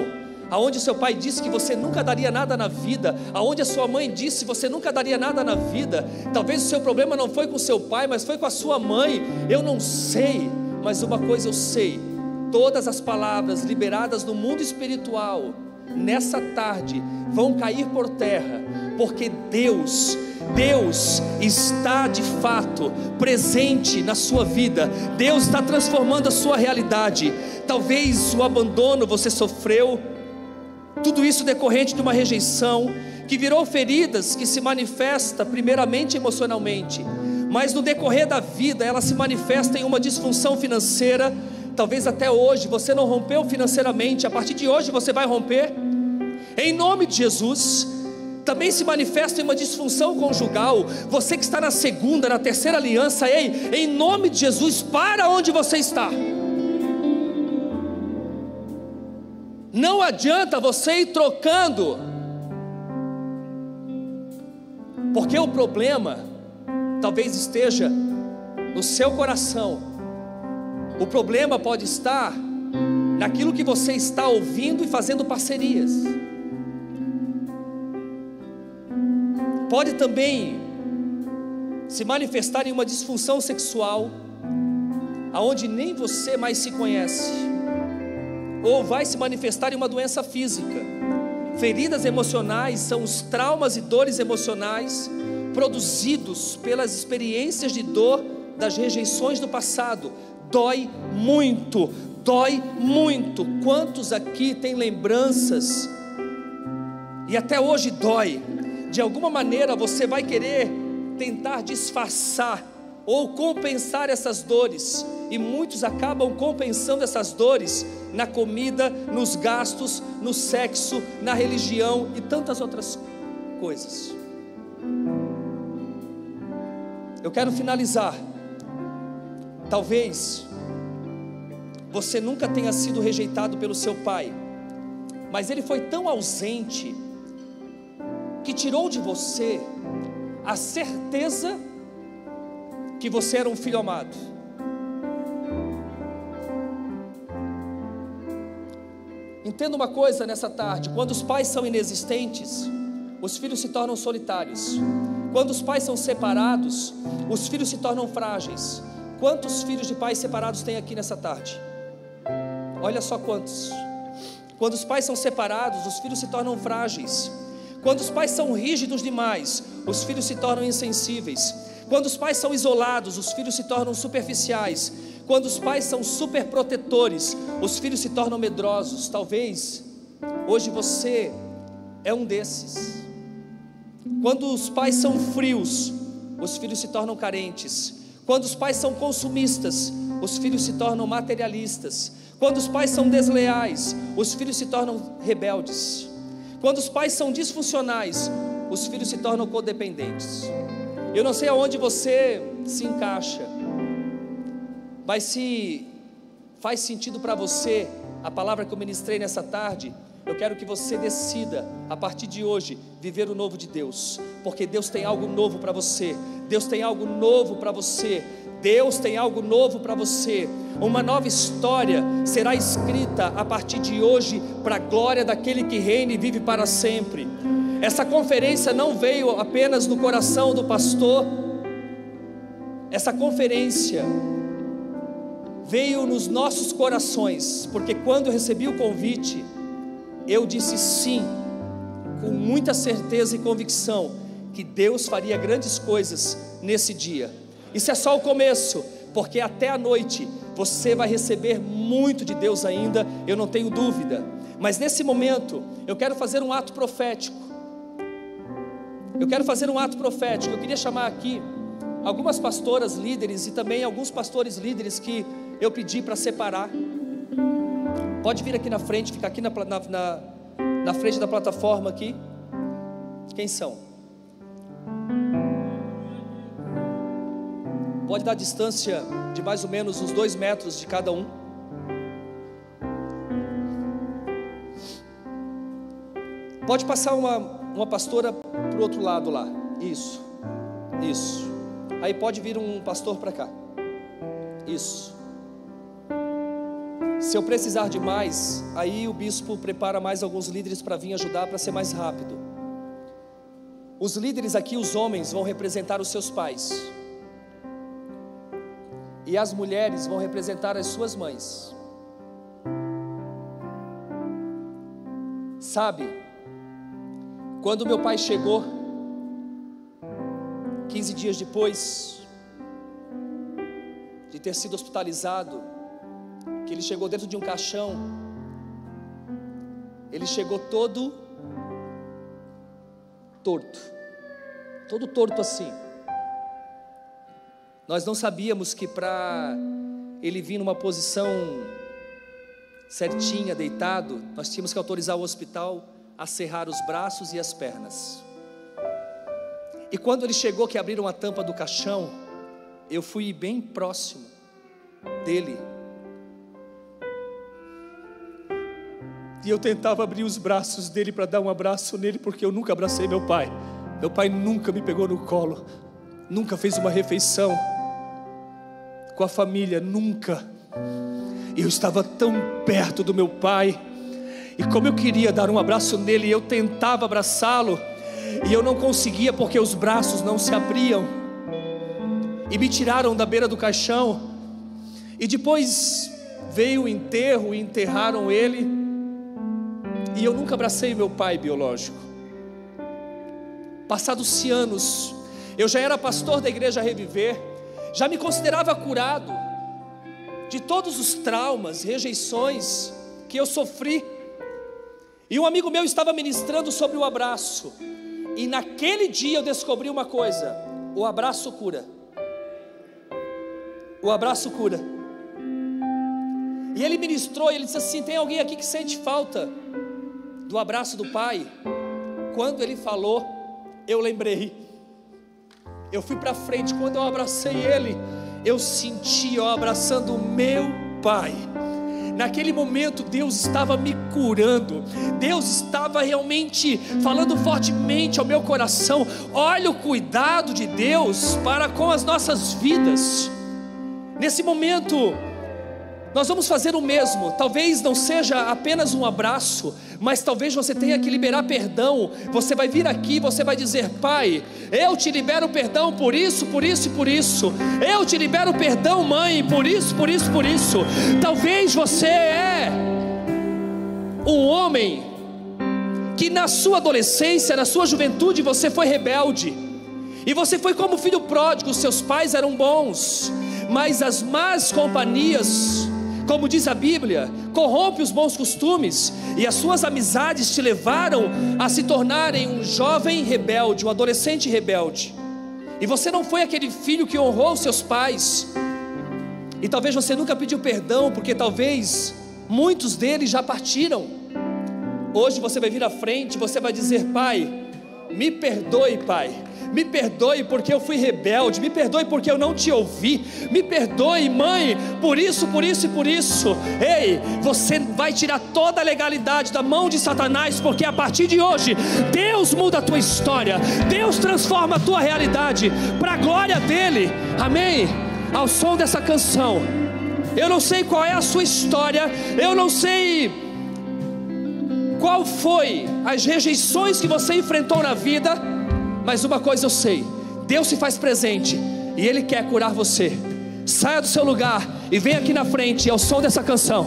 aonde seu pai disse que você nunca daria nada na vida, aonde a sua mãe disse que você nunca daria nada na vida. Talvez o seu problema não foi com seu pai, mas foi com a sua mãe. Eu não sei, mas uma coisa eu sei: todas as palavras liberadas no mundo espiritual nessa tarde vão cair por terra, porque Deus está de fato presente na sua vida. Deus está transformando a sua realidade. Talvez o abandono você sofreu, tudo isso decorrente de uma rejeição que virou feridas que se manifesta primeiramente emocionalmente, mas no decorrer da vida ela se manifesta em uma disfunção financeira. Talvez até hoje você não rompeu financeiramente, a partir de hoje você vai romper, em nome de Jesus. Também se manifesta em uma disfunção conjugal, você que está na segunda, na terceira aliança, ei, em nome de Jesus, para onde você está. Não adianta você ir trocando, porque o problema talvez esteja no seu coração. O problema pode estar naquilo que você está ouvindo e fazendo parcerias. Pode também se manifestar em uma disfunção sexual, aonde nem você mais se conhece, ou vai se manifestar em uma doença física. Feridas emocionais são os traumas e dores emocionais produzidos pelas experiências de dor das rejeições do passado. Dói muito. Quantos aqui têm lembranças e até hoje dói? De alguma maneira você vai querer tentar disfarçar ou compensar essas dores, e muitos acabam compensando essas dores na comida, nos gastos, no sexo, na religião e tantas outras coisas. Eu quero finalizar. Talvez você nunca tenha sido rejeitado pelo seu pai, mas ele foi tão ausente que tirou de você a certeza que você era um filho amado. Entenda uma coisa nessa tarde: quando os pais são inexistentes, os filhos se tornam solitários. Quando os pais são separados, os filhos se tornam frágeis. Quantos filhos de pais separados tem aqui nessa tarde? Olha só quantos. Quando os pais são separados, os filhos se tornam frágeis. Quando os pais são rígidos demais, os filhos se tornam insensíveis. Quando os pais são isolados, os filhos se tornam superficiais. Quando os pais são superprotetores, os filhos se tornam medrosos. Talvez hoje você é um desses. Quando os pais são frios, os filhos se tornam carentes. Quando os pais são consumistas, os filhos se tornam materialistas. Quando os pais são desleais, os filhos se tornam rebeldes. Quando os pais são disfuncionais, os filhos se tornam codependentes. Eu não sei aonde você se encaixa, mas se faz sentido para você a palavra que eu ministrei nessa tarde, eu quero que você decida, a partir de hoje, viver o novo de Deus, porque Deus tem algo novo para você. Deus tem algo novo para você. Deus tem algo novo para você. Uma nova história será escrita a partir de hoje, para a glória daquele que reina e vive para sempre. Essa conferência não veio apenas no coração do pastor, essa conferência veio nos nossos corações, porque quando eu recebi o convite, eu disse sim, com muita certeza e convicção, que Deus faria grandes coisas nesse dia. Isso é só o começo, porque até a noite você vai receber muito de Deus ainda, eu não tenho dúvida. Mas nesse momento, eu quero fazer um ato profético. Eu queria chamar aqui algumas pastoras líderes e também alguns pastores líderes que eu pedi para separar. Pode vir aqui na frente, ficar aqui na frente da plataforma aqui. Quem são? Pode dar distância de mais ou menos uns 2 metros de cada um. Pode passar uma pastora para o outro lado lá. Isso. Aí pode vir um pastor para cá. Isso. Se eu precisar de mais, aí o bispo prepara mais alguns líderes para vir ajudar, para ser mais rápido. Os líderes aqui, os homens, vão representar os seus pais, e as mulheres vão representar as suas mães. Sabe, quando meu pai chegou, 15 dias depois de ter sido hospitalizado, que ele chegou dentro de um caixão, ele chegou todo torto assim. Nós não sabíamos que para ele vir numa posição certinha, deitado, nós tínhamos que autorizar o hospital a cerrar os braços e as pernas. E quando ele chegou, que abriram a tampa do caixão, eu fui bem próximo dele, e eu tentava abrir os braços dele para dar um abraço nele, porque eu nunca abracei meu pai. Meu pai nunca me pegou no colo, nunca fez uma refeição com a família, nunca. Eu estava tão perto do meu pai, e como eu queria dar um abraço nele, eu tentava abraçá-lo, e eu não conseguia, porque os braços não se abriam, e me tiraram da beira do caixão. E depois veio o enterro, e enterraram ele, e eu nunca abracei meu pai biológico. Passados-se anos, eu já era pastor da igreja Reviver, já me considerava curado de todos os traumas, rejeições que eu sofri. E um amigo meu estava ministrando sobre o abraço, e naquele dia eu descobri uma coisa: o abraço cura. O abraço cura. E ele ministrou, e ele disse assim: tem alguém aqui que sente falta do abraço do pai? Quando ele falou, eu lembrei. Eu fui para frente, quando eu abracei ele, eu senti, abraçando o meu pai. Naquele momento Deus estava me curando, Deus estava realmente falando fortemente ao meu coração. Olha o cuidado de Deus para com as nossas vidas. Nesse momento nós vamos fazer o mesmo. Talvez não seja apenas um abraço, mas talvez você tenha que liberar perdão. Você vai vir aqui, você vai dizer: pai, eu te libero perdão por isso, por isso e por isso. Eu te libero perdão, mãe, por isso, por isso, por isso. Talvez você é um homem que na sua adolescência, na sua juventude, você foi rebelde, e você foi como filho pródigo. Seus pais eram bons, mas as más companhias, como diz a Bíblia, corrompe os bons costumes, e as suas amizades te levaram a se tornarem um jovem rebelde, um adolescente rebelde. E você não foi aquele filho que honrou os seus pais, e talvez você nunca pediu perdão, porque talvez muitos deles já partiram. Hoje você vai vir à frente, você vai dizer: pai, me perdoe, pai, me perdoe porque eu fui rebelde, me perdoe porque eu não te ouvi, me perdoe, mãe, por isso, por isso e por isso. Ei, você vai tirar toda a legalidade da mão de Satanás, porque a partir de hoje Deus muda a tua história, Deus transforma a tua realidade para a glória dele. Amém? Ao som dessa canção, eu não sei qual é a sua história, eu não sei qual foi as rejeições que você enfrentou na vida, mas uma coisa eu sei: Deus se faz presente e Ele quer curar você. Saia do seu lugar e venha aqui na frente ao som dessa canção.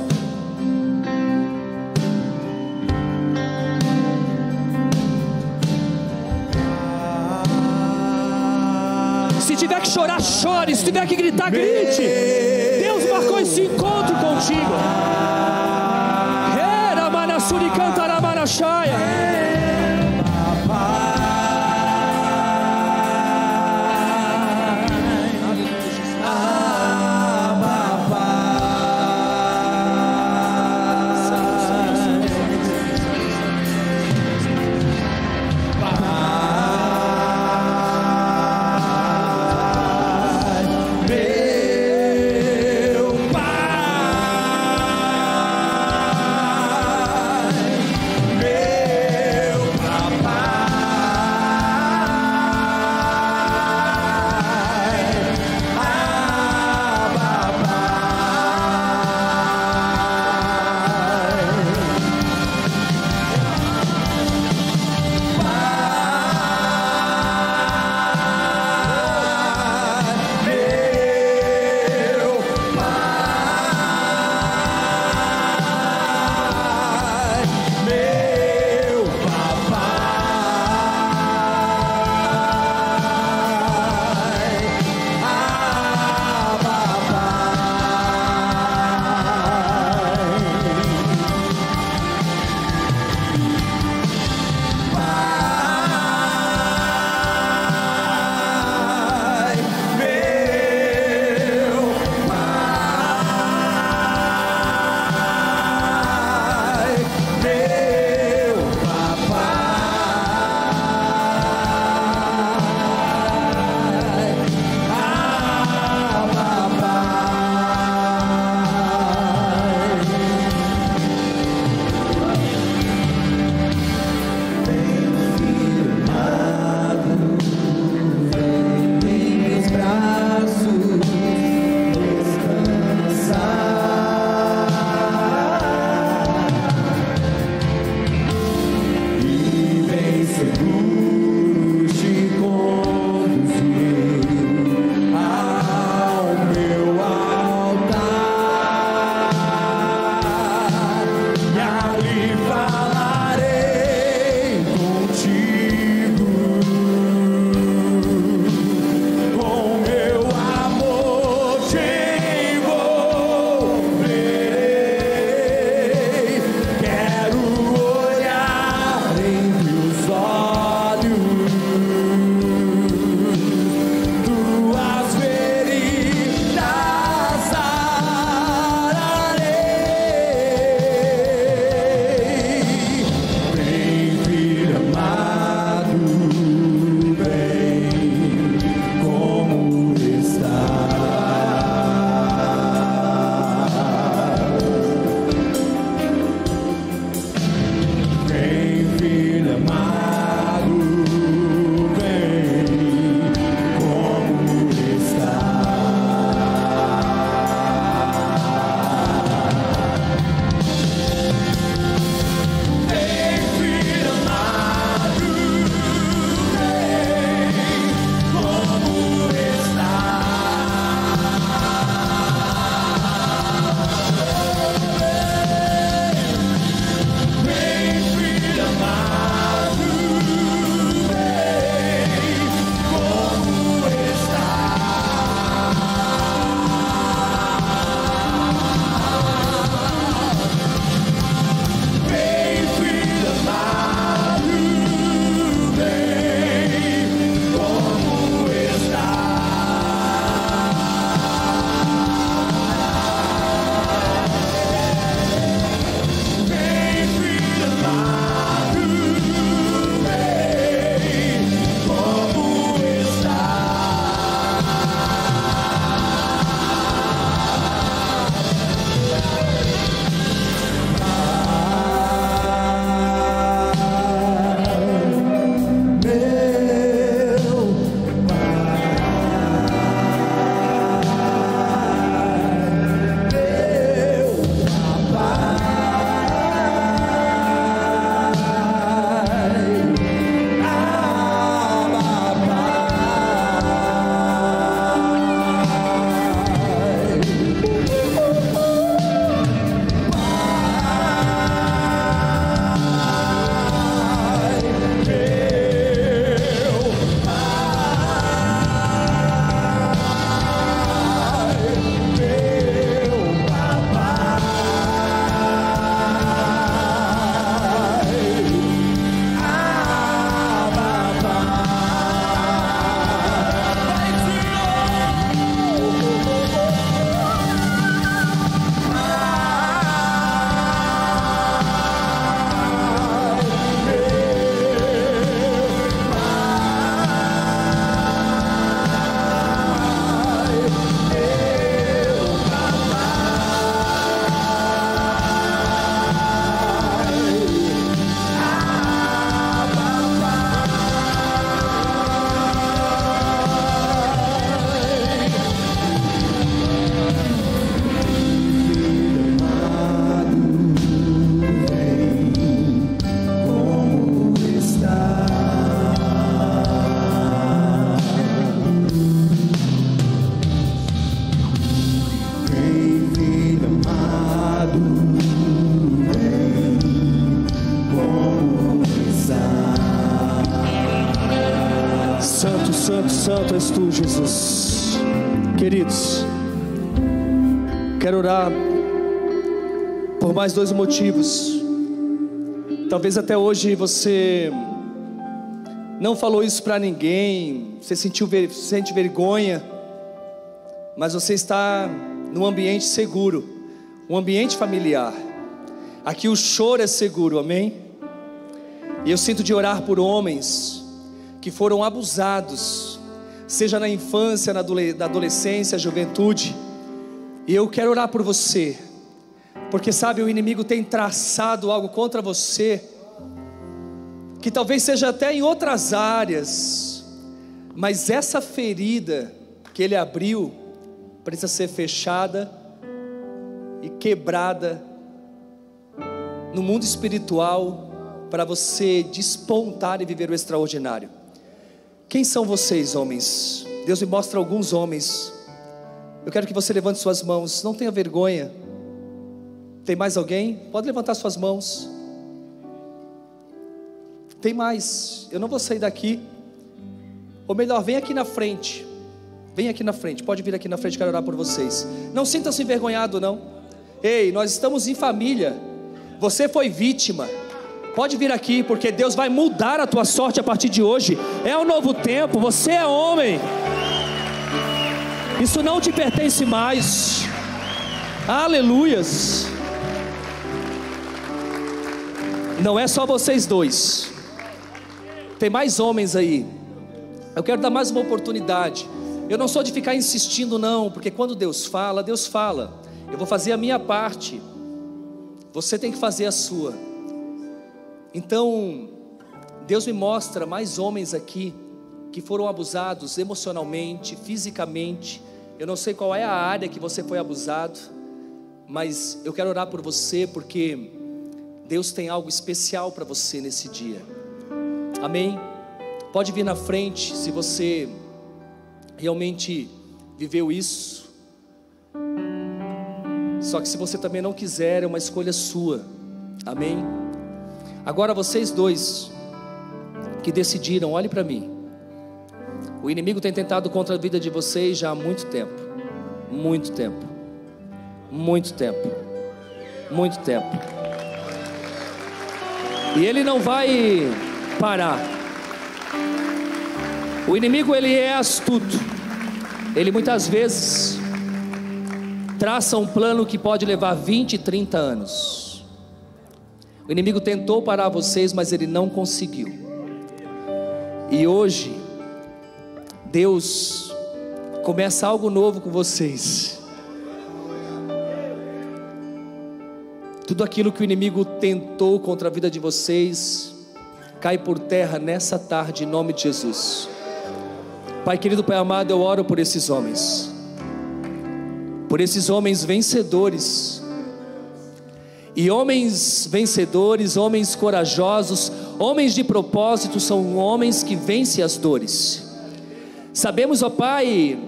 Se tiver que chorar, chore. Se tiver que gritar, grite. Deus marcou esse encontro contigo. Era Manassuri cantará Manachaia. Meu és tu, Jesus. Queridos, quero orar por mais 2 motivos. Talvez até hoje você não falou isso para ninguém, você sente vergonha, mas você está num ambiente seguro, um ambiente familiar. Aqui o choro é seguro, amém? E eu sinto de orar por homens que foram abusados, seja na infância, na adolescência, juventude. E eu quero orar por você, porque sabe, o inimigo tem traçado algo contra você, que talvez seja até em outras áreas, mas essa ferida que ele abriu precisa ser fechada e quebrada no mundo espiritual, para você despontar e viver o extraordinário. Quem são vocês, homens? Deus me mostra alguns homens. Eu quero que você levante suas mãos, não tenha vergonha. Tem mais alguém? Pode levantar suas mãos. Tem mais, eu não vou sair daqui. Ou melhor, vem aqui na frente. Vem aqui na frente, pode vir aqui na frente, quero orar por vocês. Não sinta-se envergonhado não. Ei, nós estamos em família. Você foi vítima. Pode vir aqui, porque Deus vai mudar a tua sorte a partir de hoje. É um novo tempo, você é homem. Isso não te pertence mais. Aleluias. Não é só vocês dois, tem mais homens aí. Eu quero dar mais uma oportunidade. Eu não sou de ficar insistindo não, porque quando Deus fala, Deus fala. Eu vou fazer a minha parte, você tem que fazer a sua. Então, Deus me mostra mais homens aqui que foram abusados emocionalmente, fisicamente. Eu não sei qual é a área que você foi abusado, mas eu quero orar por você, porque Deus tem algo especial para você nesse dia. Amém? Pode vir na frente se você realmente viveu isso. Só que se você também não quiser, é uma escolha sua. Amém? Agora vocês dois que decidiram, olhe para mim. O inimigo tem tentado contra a vida de vocês já há muito tempo. Muito tempo. Muito tempo. Muito tempo. E ele não vai parar. O inimigo, ele é astuto. Ele muitas vezes traça um plano que pode levar 20, 30 anos. O inimigo tentou parar vocês, mas ele não conseguiu. E hoje Deus começa algo novo com vocês. Tudo aquilo que o inimigo tentou contra a vida de vocês cai por terra nessa tarde, em nome de Jesus. Pai querido, Pai amado, eu oro por esses homens, por esses homens vencedores. E homens vencedores, homens corajosos, homens de propósito, são homens que vencem as dores. Sabemos, ó Pai,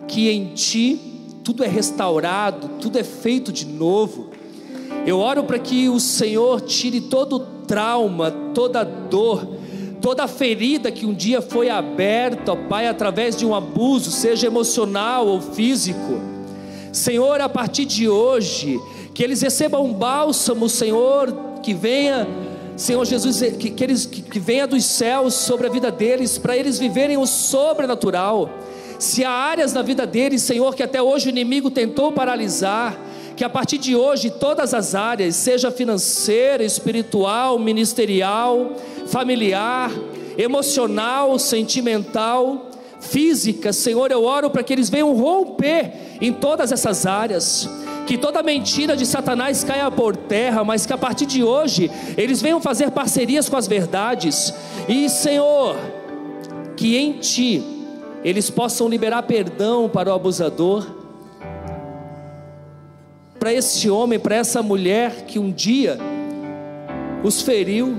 que em Ti tudo é restaurado, tudo é feito de novo. Eu oro para que o Senhor tire todo o trauma, toda a dor, toda a ferida que um dia foi aberta, ó Pai, através de um abuso, seja emocional ou físico. Senhor, a partir de hoje, que eles recebam um bálsamo, Senhor, que venha, Senhor Jesus, que venha dos céus sobre a vida deles, para eles viverem o sobrenatural. Se há áreas na vida deles, Senhor, que até hoje o inimigo tentou paralisar, que a partir de hoje todas as áreas, seja financeira, espiritual, ministerial, familiar, emocional, sentimental, física, Senhor, eu oro para que eles venham romper em todas essas áreas. Que toda mentira de Satanás caia por terra, mas que a partir de hoje eles venham fazer parcerias com as verdades. E Senhor, que em Ti eles possam liberar perdão para o abusador, para esse homem, para essa mulher que um dia os feriu.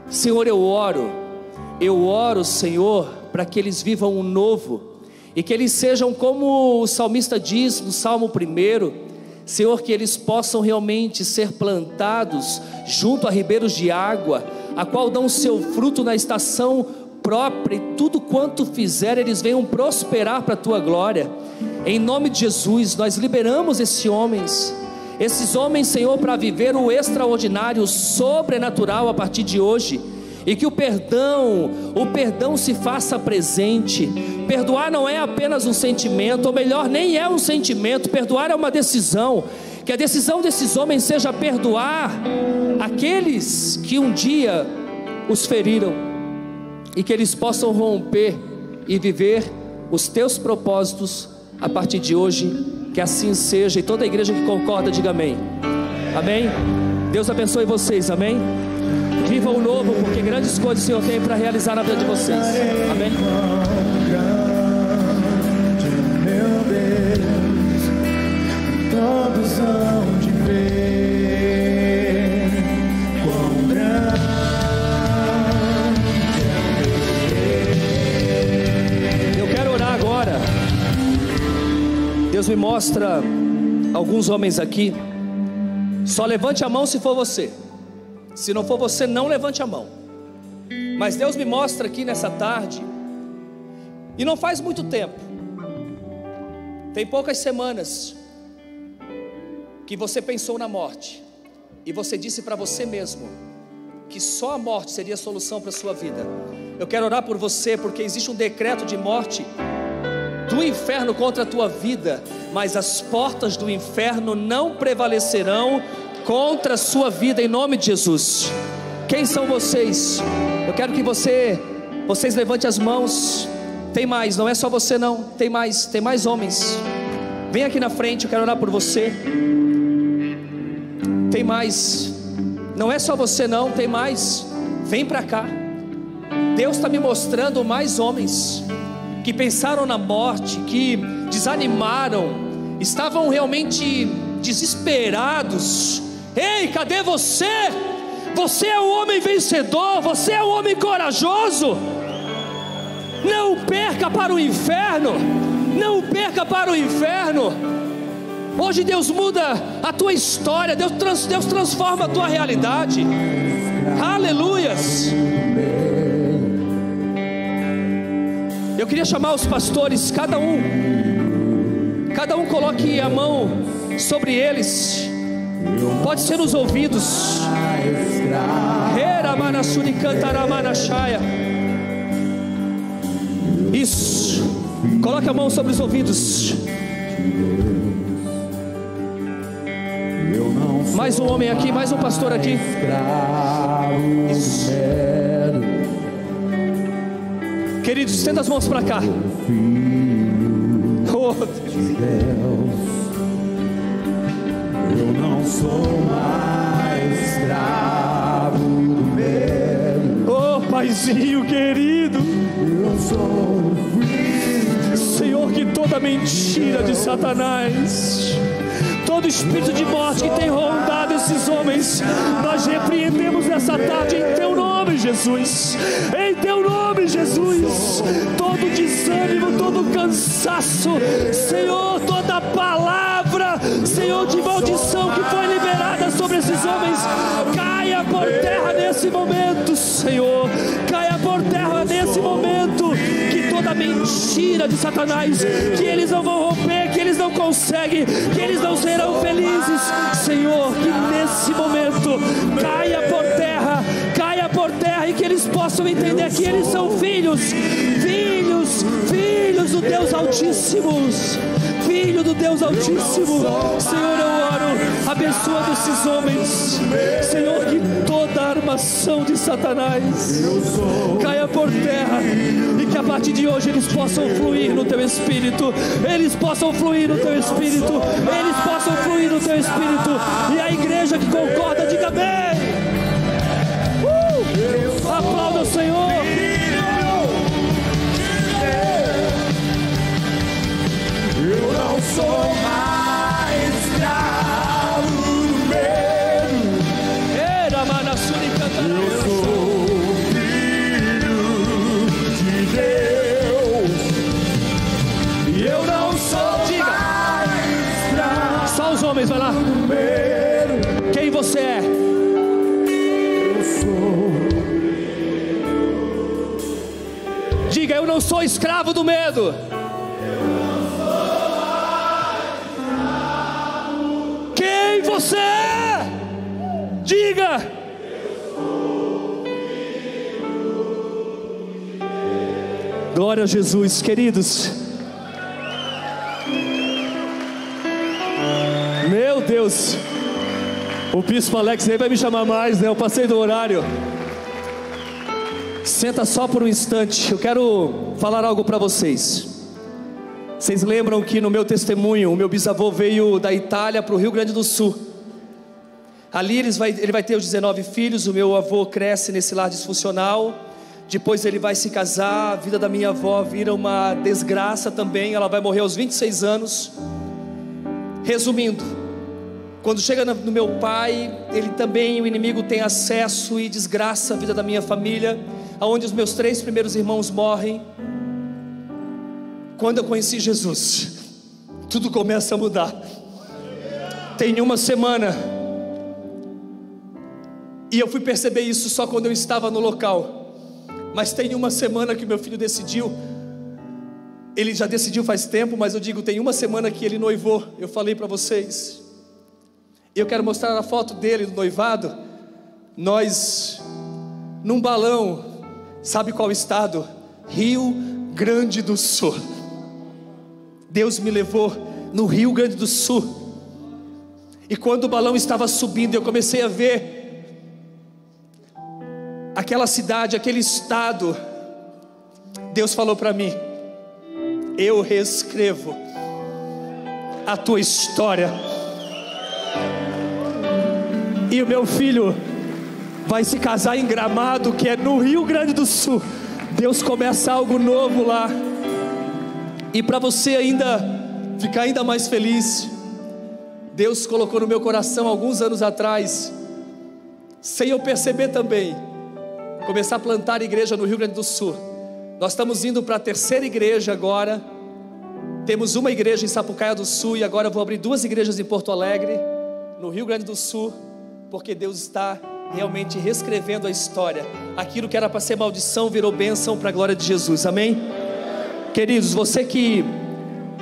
Senhor, eu oro, Senhor, para que eles vivam um novo, e que eles sejam como o salmista diz no Salmo 1, Senhor, que eles possam realmente ser plantados junto a ribeiros de água, a qual dão seu fruto na estação própria, e tudo quanto fizer, eles venham prosperar para a tua glória. Em nome de Jesus, nós liberamos esses homens, Senhor, para viver o extraordinário, o sobrenatural a partir de hoje. E que o perdão se faça presente. Perdoar não é apenas um sentimento, ou melhor, nem é um sentimento. Perdoar é uma decisão. Que a decisão desses homens seja perdoar aqueles que um dia os feriram, e que eles possam romper e viver os teus propósitos a partir de hoje. Que assim seja. E toda a igreja que concorda, diga amém. Amém. Deus abençoe vocês, amém. Viva o novo, porque grandes coisas o Senhor tem para realizar na vida de vocês. Amém. Meu Deus, todos hão de ver quão grande é. Eu quero orar agora. Deus me mostra alguns homens aqui. Só levante a mão se for você. Se não for você, não levante a mão. Mas Deus me mostra aqui nessa tarde, e não faz muito tempo, tem poucas semanas, que você pensou na morte, e você disse para você mesmo que só a morte seria a solução para a sua vida. Eu quero orar por você, porque existe um decreto de morte do inferno contra a tua vida, mas as portas do inferno não prevalecerão contra a sua vida, em nome de Jesus. Quem são vocês? Eu quero que vocês levantem as mãos. Tem mais, não é só você não, tem mais homens. Vem aqui na frente, eu quero orar por você. Tem mais, não é só você não, tem mais. Vem para cá. Deus está me mostrando mais homens que pensaram na morte, que desanimaram, estavam realmente desesperados. Ei, cadê você? Você é um homem vencedor, você é um homem corajoso. Não perca para o inferno, não perca para o inferno. Hoje Deus muda a tua história, Deus transforma a tua realidade. Aleluias. Eu queria chamar os pastores, cada um coloque a mão sobre eles. Pode ser nos ouvidos. Isso. Coloque a mão sobre os ouvidos. Mais um homem aqui, mais um pastor aqui. Isso. Queridos, estenda as mãos para cá. Oh, eu não sou mais escravo do medo. Oh, Paizinho querido, eu sou filho. Senhor, que toda mentira de Satanás, todo espírito de morte que tem rondado esses homens, nós repreendemos nessa tarde em teu nome, Jesus. Em teu nome, Jesus. Todo desânimo, todo cansaço, Senhor, toda palavra, Senhor, de maldição que foi liberada sobre esses homens, caia por terra nesse momento, Senhor. Caia por terra nesse momento. Que toda mentira de Satanás, que eles não vão romper, que eles não conseguem, que eles não serão felizes, Senhor, que nesse momento caia por terra, e que eles possam entender que eles são filhos do Deus Altíssimo. Filho do Deus Altíssimo. Senhor, eu oro, abençoa esses homens, Senhor, que toda armação de Satanás caia por terra, e que a partir de hoje eles possam fluir no teu Espírito, eles possam fluir no teu Espírito, eles possam fluir no teu Espírito. E a igreja que concorda, diga amém. Aplauda o Senhor. Eu não sou mais escravo do medo. Eu sou filho de Deus. E eu não sou mais escravo. Só os homens, vai lá. Quem você é? Eu sou. Diga: eu não sou escravo do medo. Quem você é? Diga. Glória a Jesus, queridos. Meu Deus, o bispo Alex aí vai me chamar mais, né? Eu passei do horário. Senta só por um instante. Eu quero falar algo para vocês. Vocês lembram que no meu testemunho, o meu bisavô veio da Itália para o Rio Grande do Sul. Ali ele vai ter os 19 filhos. O meu avô cresce nesse lar disfuncional. Depois ele vai se casar. A vida da minha avó vira uma desgraça também. Ela vai morrer aos 26 anos. Resumindo, quando chega no meu pai, ele também, o inimigo tem acesso e desgraça a vida da minha família, aonde os meus 3 primeiros irmãos morrem. Quando eu conheci Jesus, tudo começa a mudar. Tem uma semana, e eu fui perceber isso só quando eu estava no local, mas tem uma semana que meu filho decidiu. Ele já decidiu faz tempo, mas eu digo, tem uma semana que ele noivou. Eu falei para vocês. Eu quero mostrar a foto dele do noivado. Nós, num balão, sabe qual estado? Rio Grande do Sul. Deus me levou no Rio Grande do Sul. E quando o balão estava subindo, eu comecei a ver aquela cidade, aquele estado. Deus falou para mim: eu reescrevo a tua história. E o meu filho vai se casar em Gramado, que é no Rio Grande do Sul. Deus começa algo novo lá. E para você ainda ficar ainda mais feliz, Deus colocou no meu coração alguns anos atrás, sem eu perceber também, começar a plantar igreja no Rio Grande do Sul. Nós estamos indo para a 3ª igreja agora. Temos uma igreja em Sapucaia do Sul e agora vou abrir 2 igrejas em Porto Alegre, no Rio Grande do Sul, porque Deus está realmente reescrevendo a história. Aquilo que era para ser maldição virou bênção para a glória de Jesus, amém? Queridos, você que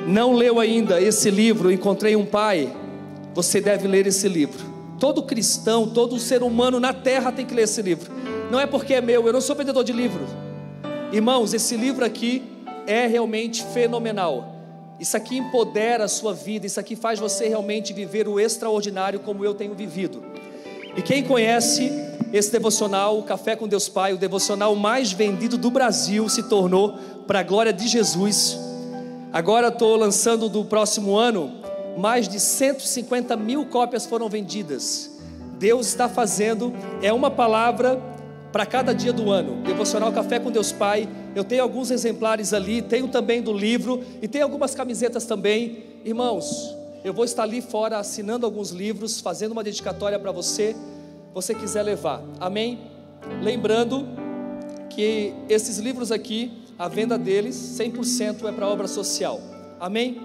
não leu ainda esse livro, Encontrei um Pai, você deve ler esse livro. Todo cristão, todo ser humano na terra tem que ler esse livro. Não é porque é meu, eu não sou vendedor de livro. Irmãos, esse livro aqui é realmente fenomenal. Isso aqui empodera a sua vida, isso aqui faz você realmente viver o extraordinário como eu tenho vivido. E quem conhece esse devocional, o Café com Deus Pai, o devocional mais vendido do Brasil, se tornou, para a glória de Jesus. Agora estou lançando do próximo ano, mais de 150 mil cópias foram vendidas. Deus está fazendo, é uma palavra para cada dia do ano. Devocional Café com Deus Pai. Eu tenho alguns exemplares ali, tenho também do livro e tem algumas camisetas também. Irmãos, eu vou estar ali fora assinando alguns livros, fazendo uma dedicatória para você quiser levar, amém? Lembrando que esses livros aqui, a venda deles 100% é para obra social, amém?